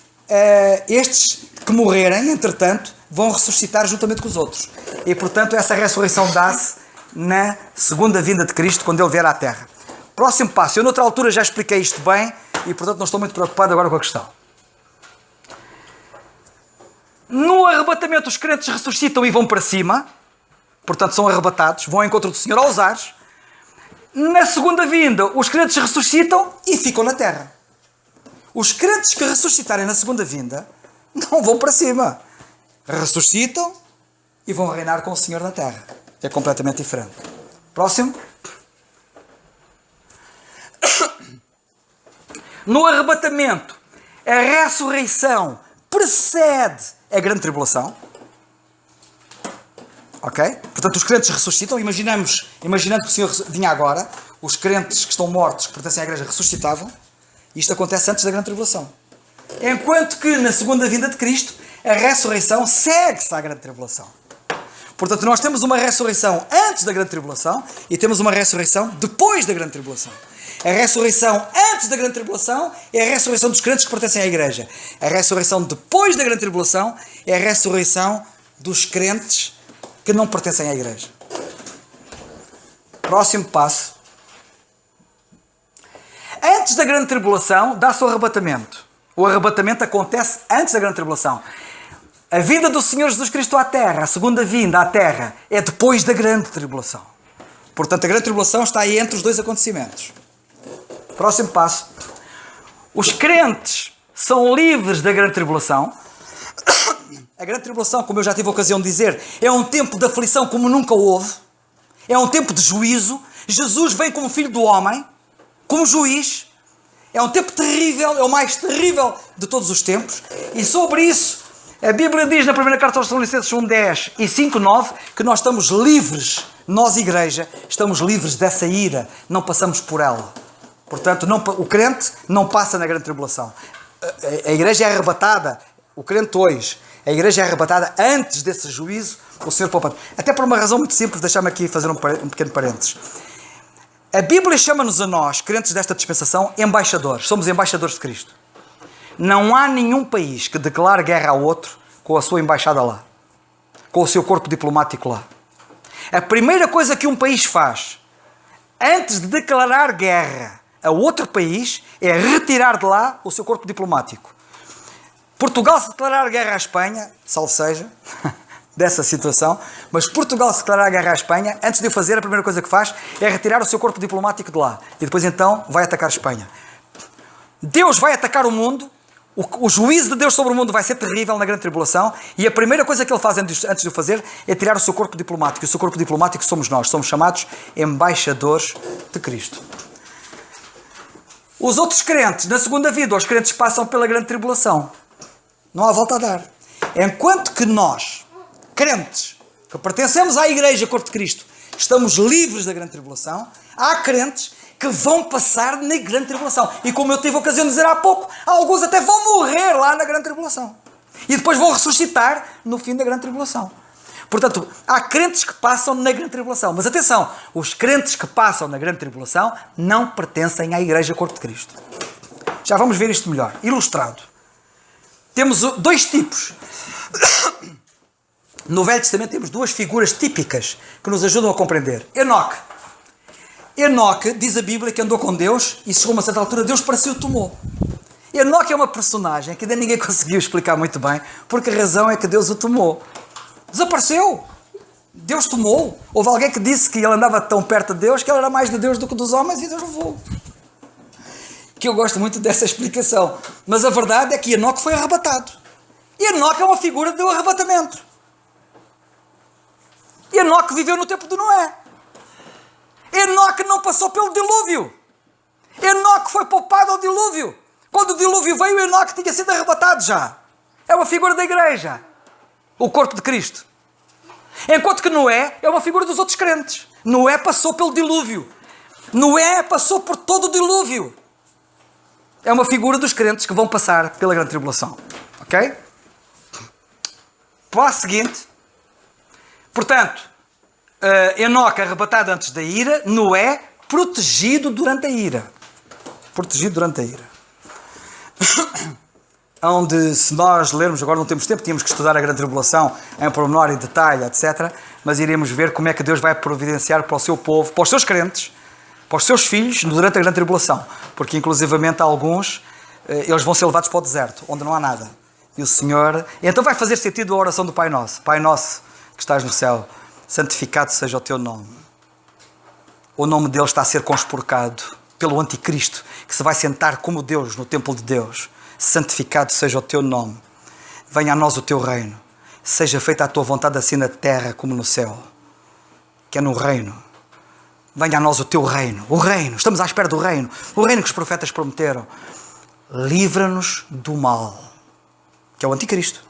estes que morrerem, entretanto, vão ressuscitar juntamente com os outros. E, portanto, essa ressurreição dá-se na segunda vinda de Cristo, quando Ele vier à Terra. Próximo passo. Eu, noutra altura, já expliquei isto bem e, portanto, não estou muito preocupado agora com a questão. No arrebatamento, os crentes ressuscitam e vão para cima. Portanto, são arrebatados, vão ao encontro do Senhor aos ares. Na segunda vinda, os crentes ressuscitam e ficam na terra. Os crentes que ressuscitarem na segunda vinda não vão para cima. Ressuscitam e vão reinar com o Senhor na terra. É completamente diferente. Próximo. No arrebatamento, a ressurreição precede a grande tribulação. Ok? Portanto, os crentes ressuscitam. Imaginando que o Senhor vinha agora, os crentes que estão mortos, que pertencem à igreja, ressuscitavam. Isto acontece antes da grande tribulação. Enquanto que na segunda vinda de Cristo, a ressurreição segue-se à grande tribulação. Portanto, nós temos uma ressurreição antes da grande tribulação e temos uma ressurreição depois da grande tribulação. A ressurreição antes da grande tribulação é a ressurreição dos crentes que pertencem à igreja. A ressurreição depois da grande tribulação é a ressurreição dos crentes que não pertencem à igreja. Próximo passo. Antes da grande tribulação, dá-se o arrebatamento. O arrebatamento acontece antes da grande tribulação. A vinda do Senhor Jesus Cristo à Terra, a segunda vinda à Terra, é depois da grande tribulação. Portanto, a grande tribulação está aí entre os dois acontecimentos. Próximo passo. Os crentes são livres da grande tribulação. A grande tribulação, como eu já tive a ocasião de dizer, é um tempo de aflição como nunca houve. É um tempo de juízo. Jesus vem como filho do homem, como juiz. É um tempo terrível, é o mais terrível de todos os tempos. E sobre isso, a Bíblia diz na primeira carta aos Tessalonicenses 1:10 e 5:9 que nós estamos livres, nós igreja, estamos livres dessa ira, não passamos por ela. Portanto, o crente não passa na grande tribulação. A igreja é arrebatada, o crente hoje, a igreja é arrebatada antes desse juízo, o Senhor poupa. Até por uma razão muito simples, deixa-me aqui fazer um pequeno parênteses. A Bíblia chama-nos a nós, crentes desta dispensação, embaixadores. Somos embaixadores de Cristo. Não há nenhum país que declare guerra ao outro com a sua embaixada lá, com o seu corpo diplomático lá. A primeira coisa que um país faz antes de declarar guerra a outro país, é retirar de lá o seu corpo diplomático. Portugal, se declarar guerra à Espanha, salvo seja, dessa situação, mas Portugal, se declarar guerra à Espanha, antes de o fazer, a primeira coisa que faz é retirar o seu corpo diplomático de lá. E depois, então, vai atacar a Espanha. Deus vai atacar o mundo, o juízo de Deus sobre o mundo vai ser terrível na grande tribulação, e a primeira coisa que ele faz antes de o fazer é tirar o seu corpo diplomático. E o seu corpo diplomático somos nós, somos chamados embaixadores de Cristo. Os outros crentes, na segunda vida, os crentes passam pela grande tribulação. Não há volta a dar. Enquanto que nós, crentes, que pertencemos à Igreja, Corpo de Cristo, estamos livres da grande tribulação, há crentes que vão passar na grande tribulação. E como eu tive a ocasião de dizer há pouco, alguns até vão morrer lá na grande tribulação. E depois vão ressuscitar no fim da grande tribulação. Portanto, há crentes que passam na grande tribulação. Mas atenção, os crentes que passam na grande tribulação não pertencem à Igreja Corpo de Cristo. Já vamos ver isto melhor, ilustrado. Temos dois tipos. No Velho Testamento temos duas figuras típicas que nos ajudam a compreender. Enoque. Enoque, diz a Bíblia, que andou com Deus e chegou a uma certa altura, Deus para si o tomou. Enoque é uma personagem que ainda ninguém conseguiu explicar muito bem, porque a razão é que Deus o tomou. Desapareceu. Deus tomou. Houve alguém que disse que ele andava tão perto de Deus que ele era mais de Deus do que dos homens e Deus levou. Que eu gosto muito dessa explicação. Mas a verdade é que Enoque foi arrebatado. Enoque é uma figura do arrebatamento. Enoque viveu no tempo de Noé. Enoque não passou pelo dilúvio. Enoque foi poupado ao dilúvio. Quando o dilúvio veio, Enoque tinha sido arrebatado já. É uma figura da igreja. O corpo de Cristo. Enquanto que Noé é uma figura dos outros crentes. Noé passou pelo dilúvio. Noé passou por todo o dilúvio. É uma figura dos crentes que vão passar pela grande tribulação. Ok? Passo seguinte. Portanto, Enoque arrebatado antes da ira, Noé protegido durante a ira. Protegido durante a ira. Onde, se nós lermos, agora não temos tempo, tínhamos que estudar a grande tribulação em pormenor e detalhe, etc. Mas iremos ver como é que Deus vai providenciar para o seu povo, para os seus crentes, para os seus filhos, durante a grande tribulação. Porque, inclusivamente, alguns, eles vão ser levados para o deserto, onde não há nada. E o Senhor... Então vai fazer sentido a oração do Pai Nosso. Pai Nosso, que estás no céu, santificado seja o teu nome. O nome dele está a ser conspurcado pelo anticristo, que se vai sentar como Deus no templo de Deus. Santificado seja o teu nome. Venha a nós o teu reino. Seja feita a tua vontade assim na terra como no céu. Que é no reino. Venha a nós o teu reino. O reino. Estamos à espera do reino. O reino que os profetas prometeram. Livra-nos do mal. Que é o anticristo.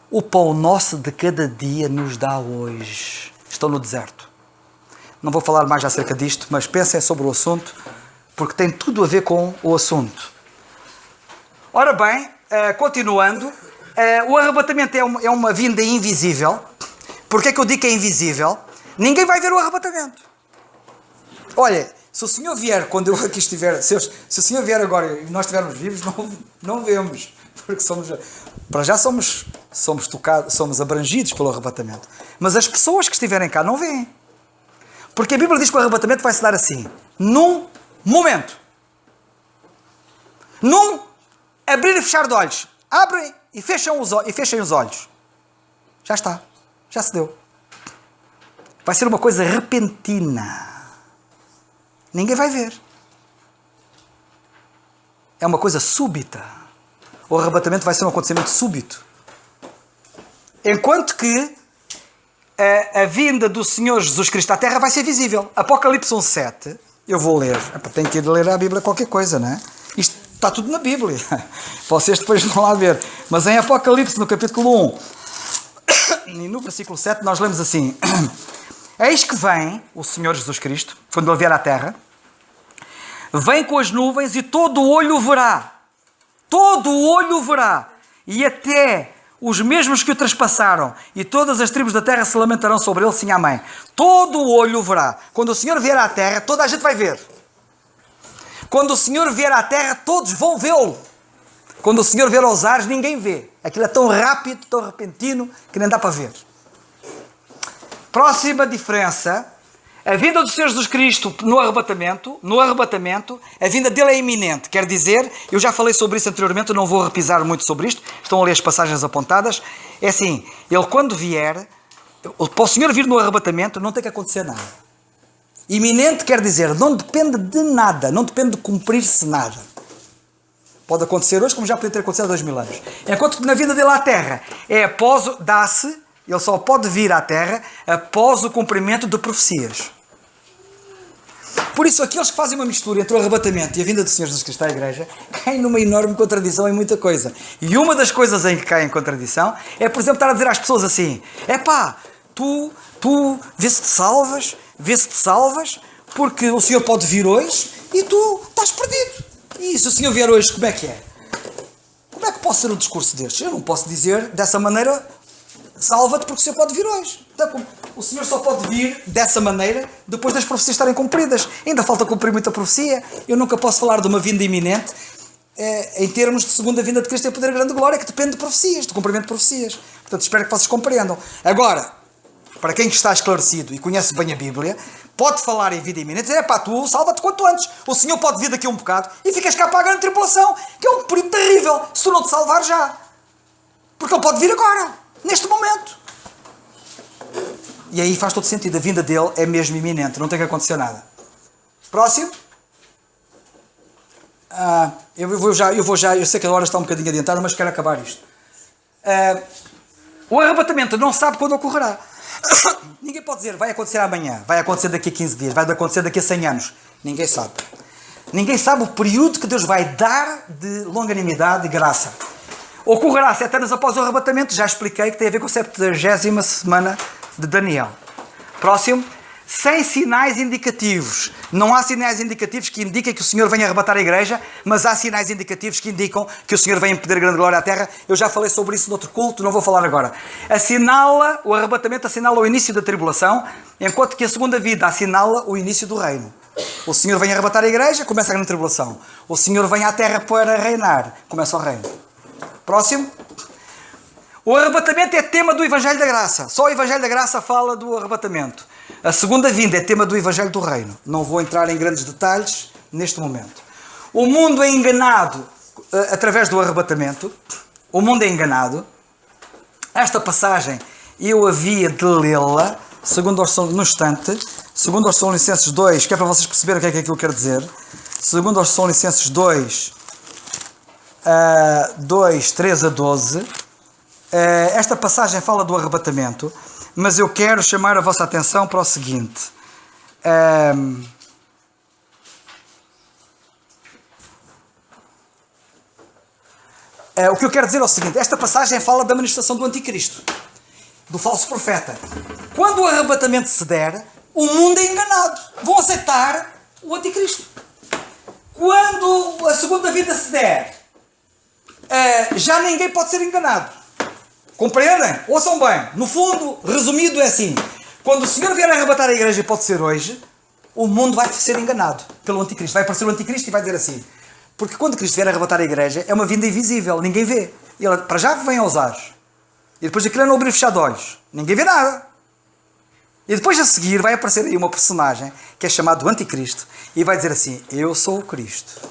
O pão nosso de cada dia nos dá hoje. Estão no deserto. Não vou falar mais acerca disto, mas pensem sobre o assunto, porque tem tudo a ver com o assunto. Ora bem, continuando, o arrebatamento é uma vinda invisível. Porquê é que eu digo que é invisível? Ninguém vai ver o arrebatamento. Olha, se o Senhor vier, quando eu aqui estiver, se o Senhor vier agora e nós estivermos vivos, não vemos. Porque para já somos tocados, somos abrangidos pelo arrebatamento. Mas as pessoas que estiverem cá não veem. Porque a Bíblia diz que o arrebatamento vai se dar assim, num momento. Num abrir e fechar de olhos. Abrem e fechem os olhos. Já está. Já se deu. Vai ser uma coisa repentina. Ninguém vai ver. É uma coisa súbita. O arrebatamento vai ser um acontecimento súbito. Enquanto que a vinda do Senhor Jesus Cristo à Terra vai ser visível. Apocalipse 1:7. Eu vou ler. Tenho que ir ler a Bíblia qualquer coisa, não é? Isto está tudo na Bíblia. Vocês depois vão lá ver. Mas em Apocalipse, no capítulo 1, e no versículo 7, nós lemos assim: Eis que vem o Senhor Jesus Cristo, quando Ele vier à Terra, vem com as nuvens e todo o olho o verá. Todo o olho o verá. E até os mesmos que o traspassaram, e todas as tribos da terra se lamentarão sobre ele, sim, amém. Todo o olho o verá. Quando o Senhor vier à terra, toda a gente vai ver. Quando o Senhor vier à terra, todos vão vê-lo. Quando o Senhor vier aos ares, ninguém vê. Aquilo é tão rápido, tão repentino, que nem dá para ver. Próxima diferença. A vinda do Senhor Jesus Cristo no arrebatamento, a vinda dele é iminente. Quer dizer, eu já falei sobre isso anteriormente, eu não vou repisar muito sobre isto, estão ali as passagens apontadas. É assim, ele quando vier, para o Senhor vir no arrebatamento, não tem que acontecer nada. Iminente quer dizer, não depende de nada, não depende de cumprir-se nada. Pode acontecer hoje, como já podia ter acontecido há 2000 anos. Enquanto que na vida dele à Terra, dá-se, ele só pode vir à Terra após o cumprimento de profecias. Por isso, aqueles que fazem uma mistura entre o arrebatamento e a vinda do Senhor Jesus Cristo à Igreja caem numa enorme contradição em muita coisa. E uma das coisas em que caem em contradição é, por exemplo, estar a dizer às pessoas assim: tu vê se te salvas, porque o Senhor pode vir hoje e tu estás perdido. E se o Senhor vier hoje, como é que é? Como é que posso ser um discurso destes? Eu não posso dizer dessa maneira: salva-te porque o Senhor pode vir hoje. Então, o Senhor só pode vir dessa maneira depois das profecias estarem cumpridas. Ainda falta cumprir muita profecia. Eu nunca posso falar de uma vinda iminente em termos de segunda vinda de Cristo em poder, grande glória, que depende de profecias, de cumprimento de profecias. Portanto, espero que vocês compreendam. Agora, para quem está esclarecido e conhece bem a Bíblia, pode falar em vida iminente e dizer: tu salva-te quanto antes. O Senhor pode vir daqui a um bocado e ficas cá para a grande tribulação, que é um período terrível, se tu não te salvar já. Porque Ele pode vir agora, neste momento. E aí faz todo sentido. A vinda dele é mesmo iminente. Não tem que acontecer nada. Próximo. Eu sei que a hora está um bocadinho adiantada, mas quero acabar isto. O arrebatamento não sabe quando ocorrerá. Ninguém pode dizer: vai acontecer amanhã, vai acontecer daqui a 15 dias, vai acontecer daqui a 100 anos. Ninguém sabe. Ninguém sabe o período que Deus vai dar de longanimidade e graça. Ocorrerá 7 anos após o arrebatamento. Já expliquei que tem a ver com a 70ª semana de Daniel. Próximo. Sem sinais indicativos. Não há sinais indicativos que indiquem que o Senhor venha arrebatar a igreja, mas há sinais indicativos que indicam que o Senhor venha pedir grande glória à terra. Eu já falei sobre isso noutro culto, não vou falar agora. O arrebatamento assinala o início da tribulação, enquanto que a segunda vida assinala o início do reino. O Senhor vem arrebatar a igreja, começa a grande tribulação. O Senhor vem à terra para reinar, começa o reino. Próximo. O arrebatamento é tema do Evangelho da Graça. Só o Evangelho da Graça fala do arrebatamento. A segunda vinda é tema do Evangelho do Reino. Não vou entrar em grandes detalhes neste momento. O mundo é enganado através do arrebatamento. O mundo é enganado. Esta passagem eu havia de lê-la, segundo aos Tessalonicenses 2, que é para vocês perceberem o que é que aquilo quer dizer. Segundo aos Tessalonicenses 2, 3 a 12. Esta passagem fala do arrebatamento, mas eu quero chamar a vossa atenção para o seguinte. O que eu quero dizer é o seguinte: esta passagem fala da manifestação do anticristo, do falso profeta. Quando o arrebatamento se der, o mundo é enganado. Vão aceitar o anticristo. Quando a segunda vinda se der, já ninguém pode ser enganado. Compreendem? Ouçam bem. No fundo, resumido, é assim: quando o Senhor vier a arrebatar a igreja, pode ser hoje, o mundo vai ser enganado pelo anticristo. Vai aparecer o anticristo e vai dizer assim: porque quando Cristo vier a arrebatar a igreja, é uma vinda invisível, ninguém vê. Ele para já vem aos ares. E depois aquilo é no abrir e fechar de olhos. Ninguém vê nada. E depois a seguir vai aparecer aí uma personagem que é chamado do anticristo e vai dizer assim: eu sou o Cristo.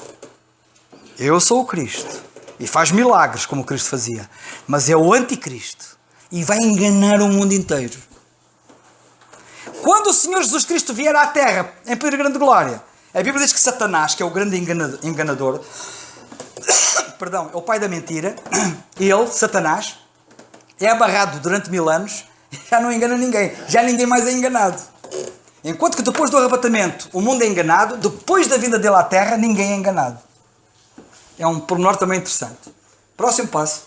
Eu sou o Cristo. E faz milagres como o Cristo fazia. Mas é o anticristo. E vai enganar o mundo inteiro. Quando o Senhor Jesus Cristo vier à terra em poder e grande glória, a Bíblia diz que Satanás, que é o grande enganador, perdão, é o pai da mentira, ele, Satanás, é abarrado durante 1000 anos e já não engana ninguém. Já ninguém mais é enganado. Enquanto que depois do arrebatamento o mundo é enganado, depois da vinda dele à terra ninguém é enganado. É um pormenor também interessante. Próximo passo.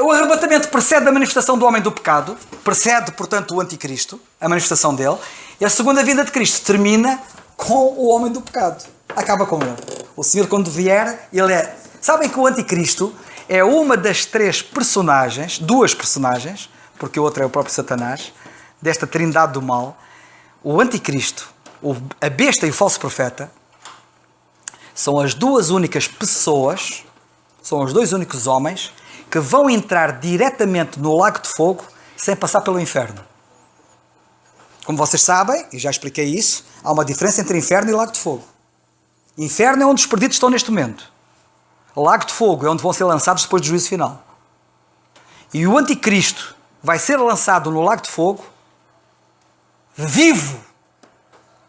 O arrebatamento precede a manifestação do homem do pecado. Precede, portanto, o anticristo. A manifestação dele. E a segunda vinda de Cristo termina com o homem do pecado. Acaba com ele. O Senhor, quando vier, ele é... Sabem que o anticristo é uma das 3 personagens, 2 personagens, porque o outro é o próprio Satanás, desta trindade do mal. O anticristo, a besta e o falso profeta, são as 2 únicas pessoas, são os 2 únicos homens que vão entrar diretamente no lago de fogo sem passar pelo inferno. como vocês sabem, e já expliquei isso, há uma diferença entre inferno e lago de fogo. Inferno é onde os perdidos estão neste momento. Lago de fogo é onde vão ser lançados depois do juízo final. E o anticristo vai ser lançado no lago de fogo, vivo.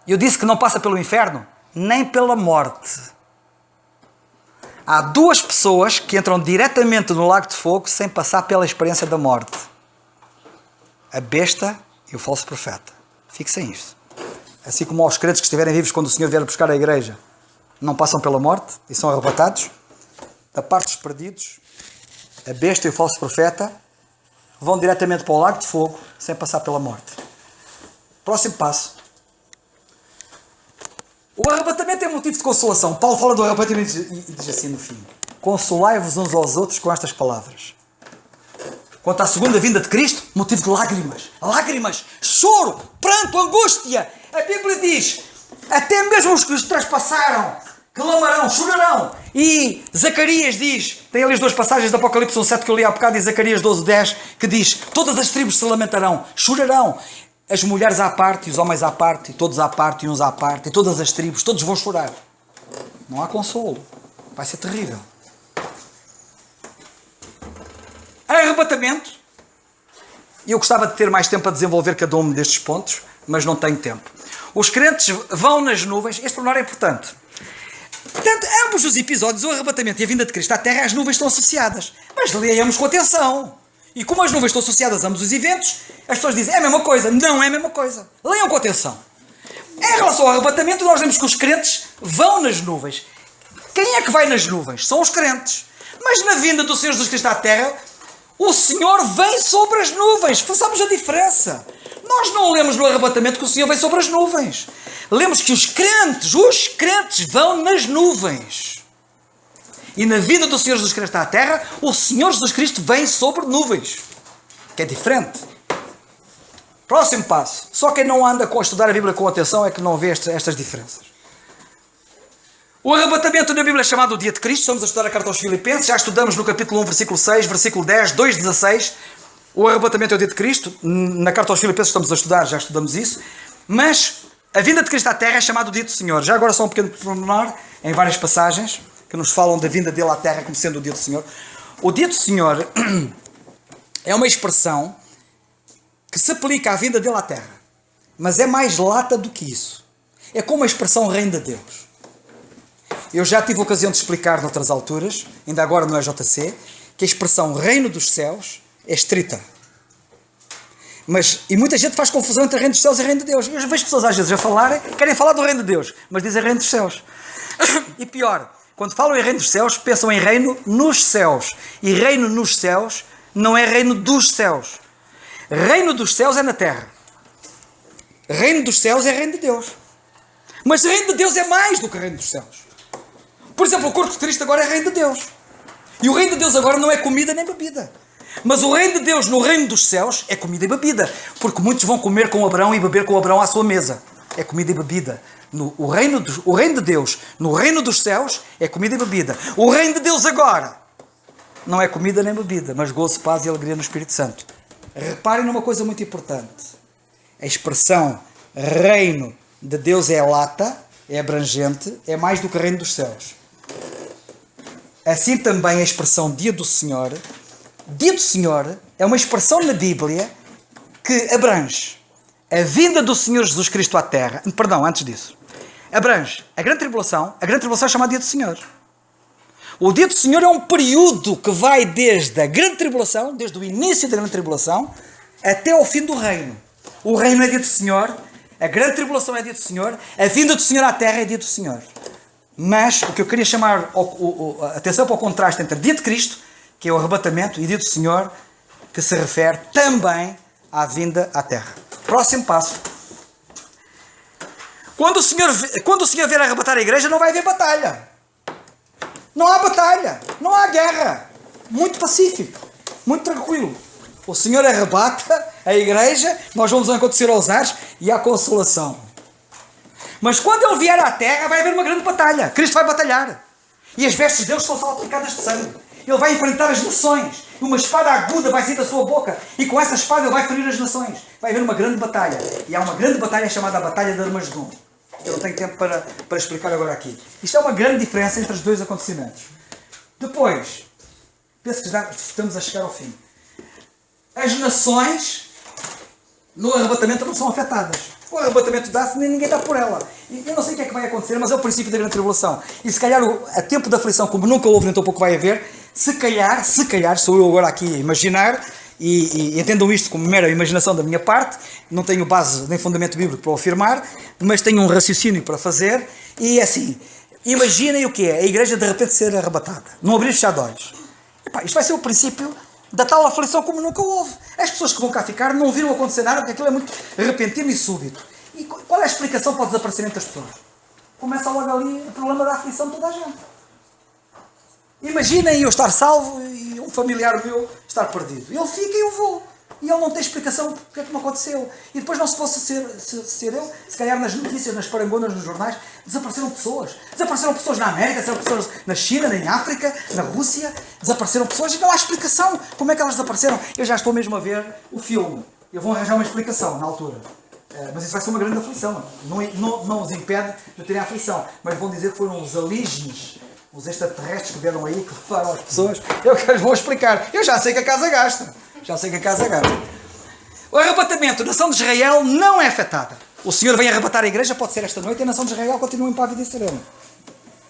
Eu disse que não passa pelo inferno, nem pela morte. Há duas pessoas que entram diretamente no lago de fogo sem passar pela experiência da morte. A besta e o falso profeta. Fixem isto. Assim como aos crentes que estiverem vivos quando o Senhor vier buscar a igreja, não passam pela morte e são arrebatados. Da parte dos perdidos, a besta e o falso profeta vão diretamente para o lago de fogo sem passar pela morte. Próximo passo. O arrebatamento é motivo de consolação. Paulo fala do arrebatamento e diz assim no fim: consolai-vos uns aos outros com estas palavras. Quanto à segunda vinda de Cristo, motivo de lágrimas. Lágrimas, choro, pranto, angústia. A Bíblia diz, até mesmo os que os traspassaram clamarão, chorarão. E Zacarias diz, tem ali as duas passagens de Apocalipse 1:7 que eu li há bocado, e Zacarias 12:10, que diz, todas as tribos se lamentarão, chorarão. As mulheres à parte, e os homens à parte, e todos à parte, e uns à parte, e todas as tribos, todos vão chorar. Não há consolo. Vai ser terrível. Arrebatamento. E eu gostava de ter mais tempo a desenvolver cada um destes pontos, mas não tenho tempo. Os crentes vão nas nuvens. Este pormenor é importante. Portanto, ambos os episódios, o arrebatamento e a vinda de Cristo à Terra, as nuvens estão associadas. Mas leiamos com atenção. E como as nuvens estão associadas a ambos os eventos, as pessoas dizem, é a mesma coisa. Não é a mesma coisa. Leiam com atenção. Em relação ao arrebatamento, nós vemos que os crentes vão nas nuvens. Quem é que vai nas nuvens? São os crentes. Mas na vinda do Senhor Jesus Cristo à Terra, o Senhor vem sobre as nuvens. Façamos a diferença. Nós não lemos no arrebatamento que o Senhor vem sobre as nuvens. Lemos que os crentes vão nas nuvens. E na vinda do Senhor Jesus Cristo à Terra, o Senhor Jesus Cristo vem sobre nuvens. Que é diferente. Próximo passo. Só quem não anda a estudar a Bíblia com atenção é que não vê estas diferenças. O arrebatamento na Bíblia é chamado o dia de Cristo. Estamos a estudar a carta aos Filipenses. Já estudamos no capítulo 1, versículo 6, versículo 10, 2:16. O arrebatamento é o dia de Cristo. Na carta aos Filipenses estamos a estudar, já estudamos isso. Mas a vinda de Cristo à Terra é chamado o dia do Senhor. Já agora só um pequeno pormenor, em várias passagens, que nos falam da vinda dele à Terra como sendo o dia do Senhor. O dia do Senhor é uma expressão que se aplica à vinda dele à Terra. Mas é mais lata do que isso. É como a expressão reino de Deus. Eu já tive a ocasião de explicar noutras alturas, ainda agora no EJC, que a expressão reino dos céus é estrita. E muita gente faz confusão entre reino dos céus e reino de Deus. Eu vejo pessoas às vezes a falarem, querem falar do reino de Deus, mas dizem reino dos céus. E pior, quando falam em reino dos céus, pensam em reino nos céus. E reino nos céus não é reino dos céus. Reino dos céus é na terra. Reino dos céus é reino de Deus. Mas reino de Deus é mais do que reino dos céus. Por exemplo, o corpo de Cristo agora é reino de Deus. E o reino de Deus agora não é comida nem bebida. Mas o reino de Deus no reino dos céus é comida e bebida. Porque muitos vão comer com Abraão e beber com Abraão à sua mesa. É comida e bebida. O reino de Deus no reino dos céus é comida e bebida. O reino de Deus agora não é comida nem bebida, mas gozo, paz e alegria no Espírito Santo. Reparem numa coisa muito importante. A expressão reino de Deus é lata, é abrangente, é mais do que reino dos céus. Assim também a expressão dia do Senhor. Dia do Senhor é uma expressão na Bíblia que abrange a vinda do Senhor Jesus Cristo à Terra. Perdão, antes disso. Abrange a grande tribulação. A grande tribulação é chamada dia do Senhor. O dia do Senhor é um período que vai desde a grande tribulação, desde o início da grande tribulação, até ao fim do reino. O reino é dia do Senhor, a grande tribulação é dia do Senhor, a vinda do Senhor à Terra é dia do Senhor. Mas o que eu queria chamar a atenção para o contraste entre dia de Cristo, que é o arrebatamento, e dia do Senhor, que se refere também à vinda à Terra. Próximo passo. Quando o Senhor vier arrebatar a igreja, não vai haver batalha. Não há batalha, não há guerra. Muito pacífico, muito tranquilo. O Senhor arrebata a igreja, nós vamos acontecer aos ares e há consolação. Mas quando Ele vier à terra, vai haver uma grande batalha. Cristo vai batalhar. E as vestes de Deus são salpicadas de sangue. Ele vai enfrentar as nações. e uma espada aguda vai sair da sua boca, e com essa espada ele vai ferir as nações. Vai haver uma grande batalha, e há uma grande batalha chamada a Batalha de Armagedon. Eu não tenho tempo para explicar agora aqui. Isto é uma grande diferença entre os dois acontecimentos. Depois, penso que já estamos a chegar ao fim. As nações no arrebatamento não são afetadas. O arrebatamento dá-se, nem ninguém dá por ela. E eu não sei o que é que vai acontecer, mas é o princípio da grande tribulação. E se calhar a tempo da aflição, como nunca houve, nem tão pouco vai haver, se calhar, sou eu agora aqui a imaginar, e entendam isto como mera imaginação da minha parte, não tenho base nem fundamento bíblico para o afirmar, mas tenho um raciocínio para fazer, e é assim, imaginem o que é a igreja de repente ser arrebatada, não abrir e fechar de olhos. Epá, isto vai ser o princípio da tal aflição como nunca houve. As pessoas que vão cá ficar não viram acontecer nada, porque aquilo é muito repentino e súbito. E qual é a explicação para o desaparecimento das pessoas? Começa logo ali o problema da aflição de toda a gente. Imaginem eu estar salvo e um familiar meu estar perdido. Ele fica e eu vou. E ele não tem explicação porque é que não aconteceu. E depois não se fosse ser eu, se calhar nas notícias, nas parangonas, nos jornais, desapareceram pessoas. Desapareceram pessoas na América, desapareceram pessoas na China, em África, na Rússia. Desapareceram pessoas e não há explicação. Como é que elas desapareceram? Eu já estou mesmo a ver o filme. Eu vou arranjar uma explicação na altura. Mas isso vai ser uma grande aflição. Não os impede de terem aflição. Mas vão dizer que foram os alienígenas, os extraterrestres que vieram aí, que levaram as pessoas. Eu que lhes vou explicar. Eu já sei que a casa gasta. O arrebatamento, a nação de Israel não é afetada. O Senhor vem arrebatar a igreja, pode ser esta noite, e a nação de Israel continua impávida e serena.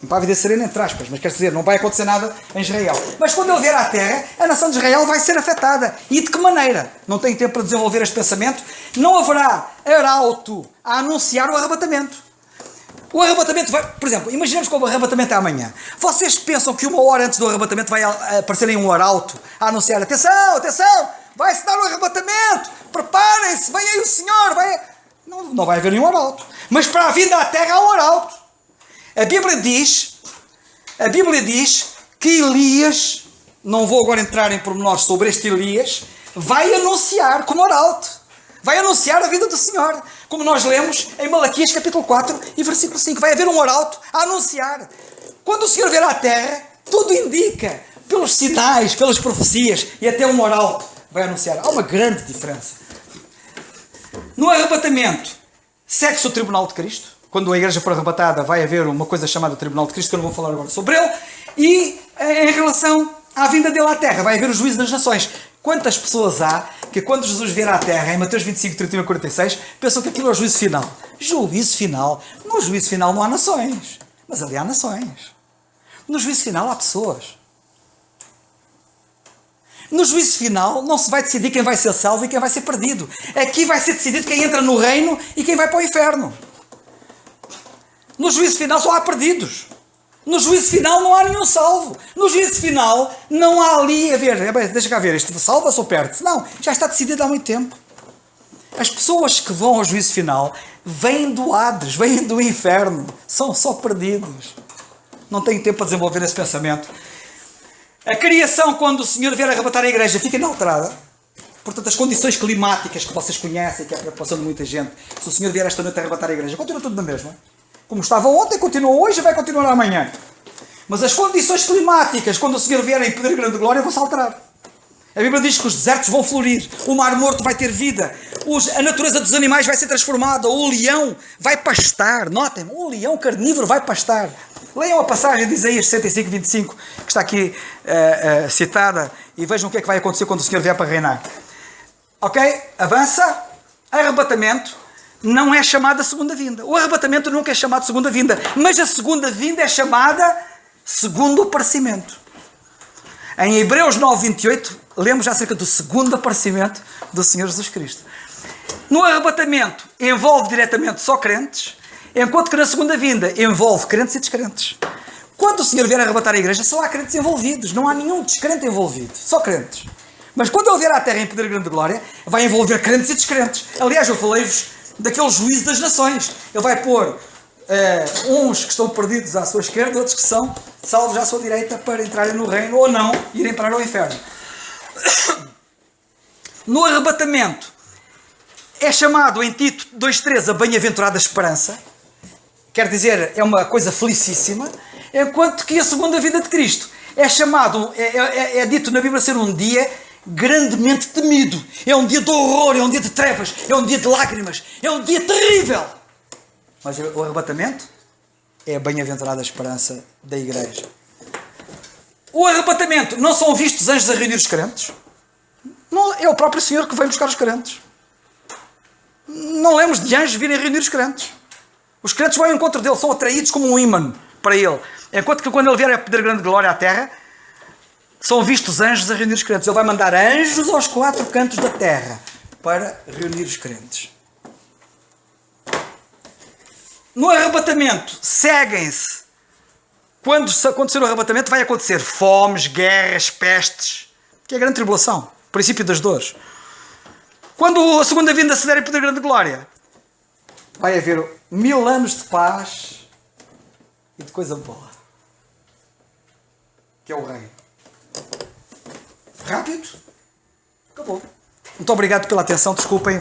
Impávida e serena entre aspas, mas quer dizer, não vai acontecer nada em Israel. Mas quando ele vier à terra, a nação de Israel vai ser afetada. E de que maneira? Não tenho tempo para desenvolver este pensamento. Não haverá arauto a anunciar o arrebatamento. O arrebatamento vai... Por exemplo, imaginemos que o arrebatamento é amanhã. Vocês pensam que uma hora antes do arrebatamento vai aparecer aí um arauto a anunciar: atenção, atenção, vai-se dar o arrebatamento, preparem-se, vem aí o Senhor, vai... Não vai haver nenhum arauto. Mas para a vinda à terra há um arauto. A Bíblia diz que Elias, não vou agora entrar em pormenores sobre este Elias, vai anunciar como arauto. Vai anunciar a vida do Senhor. Como nós lemos em Malaquias capítulo 4 e versículo 5. Vai haver um arauto a anunciar. Quando o Senhor vier à terra, tudo indica, pelos sinais, pelas profecias, e até um arauto vai anunciar. Há uma grande diferença. No arrebatamento, segue-se o tribunal de Cristo. Quando a igreja for arrebatada, vai haver uma coisa chamada tribunal de Cristo, que eu não vou falar agora sobre ele. E em relação à vinda dele à terra, vai haver o juízo das nações. Quantas pessoas há que quando Jesus vier à terra, em Mateus 25, 31 e 46, pensam que aquilo é o juízo final? Juízo final? No juízo final não há nações. Mas ali há nações. No juízo final há pessoas. No juízo final não se vai decidir quem vai ser salvo e quem vai ser perdido. Aqui vai ser decidido quem entra no reino e quem vai para o inferno. No juízo final só há perdidos. No juízo final não há nenhum salvo. No juízo final não há ali a ver, deixa cá ver, isto salva-se ou perde-se? Não, já está decidido há muito tempo. As pessoas que vão ao juízo final vêm do Hades, vêm do inferno, são só perdidos. Não tenho tempo para desenvolver esse pensamento. A criação, quando o Senhor vier arrebatar a igreja, fica inalterada. Portanto, as condições climáticas que vocês conhecem, que é a preocupação de muita gente, se o Senhor vier esta noite arrebatar a igreja, continua tudo na mesma. Como estava ontem, continua hoje e vai continuar amanhã. Mas as condições climáticas, quando o Senhor vier em poder e grande glória, vão-se alterar. A Bíblia diz que os desertos vão florir, o mar morto vai ter vida, a natureza dos animais vai ser transformada, o leão vai pastar. Notem, o leão carnívoro vai pastar. Leiam a passagem de Isaías 65, 25, que está aqui citada, e vejam o que é que vai acontecer quando o Senhor vier para reinar. Ok? Avança. Arrebatamento não é chamada segunda vinda. O arrebatamento nunca é chamado segunda vinda, mas a segunda vinda é chamada segundo aparecimento. Em Hebreus 9, 28, lemos acerca do segundo aparecimento do Senhor Jesus Cristo. No arrebatamento envolve diretamente só crentes, enquanto que na segunda vinda envolve crentes e descrentes. Quando o Senhor vier arrebatar a igreja, só há crentes envolvidos, não há nenhum descrente envolvido, só crentes. Mas quando ele vier à terra em poder e grande glória, vai envolver crentes e descrentes. Aliás, eu falei-vos daquele juízo das nações. Ele vai pôr uns que estão perdidos à sua esquerda, outros que são salvos à sua direita para entrarem no reino ou não, irem parar ao inferno. No arrebatamento é chamado em Tito 2,3 a bem-aventurada esperança, quer dizer, é uma coisa felicíssima, enquanto que a segunda vinda de Cristo é chamado, é dito na Bíblia ser um dia grandemente temido. É um dia de horror, é um dia de trevas, é um dia de lágrimas, é um dia terrível. Mas o arrebatamento é a bem-aventurada esperança da igreja. O arrebatamento, não são vistos anjos a reunir os crentes? Não, é o próprio Senhor que vem buscar os crentes. Não lemos de anjos virem reunir os crentes. Os crentes vão ao encontro dele, são atraídos como um ímã para ele. Enquanto que quando ele vier a pedir grande glória à terra, são vistos anjos a reunir os crentes. Ele vai mandar anjos aos 4 cantos da terra para reunir os crentes. No arrebatamento, seguem-se. Quando acontecer o arrebatamento, vai acontecer fomes, guerras, pestes, que é a grande tribulação, o princípio das dores. Quando a segunda vinda se der em poder grande glória, vai haver 1000 anos de paz e de coisa boa, que é o reino. Rápido? Acabou. Muito obrigado pela atenção, desculpem.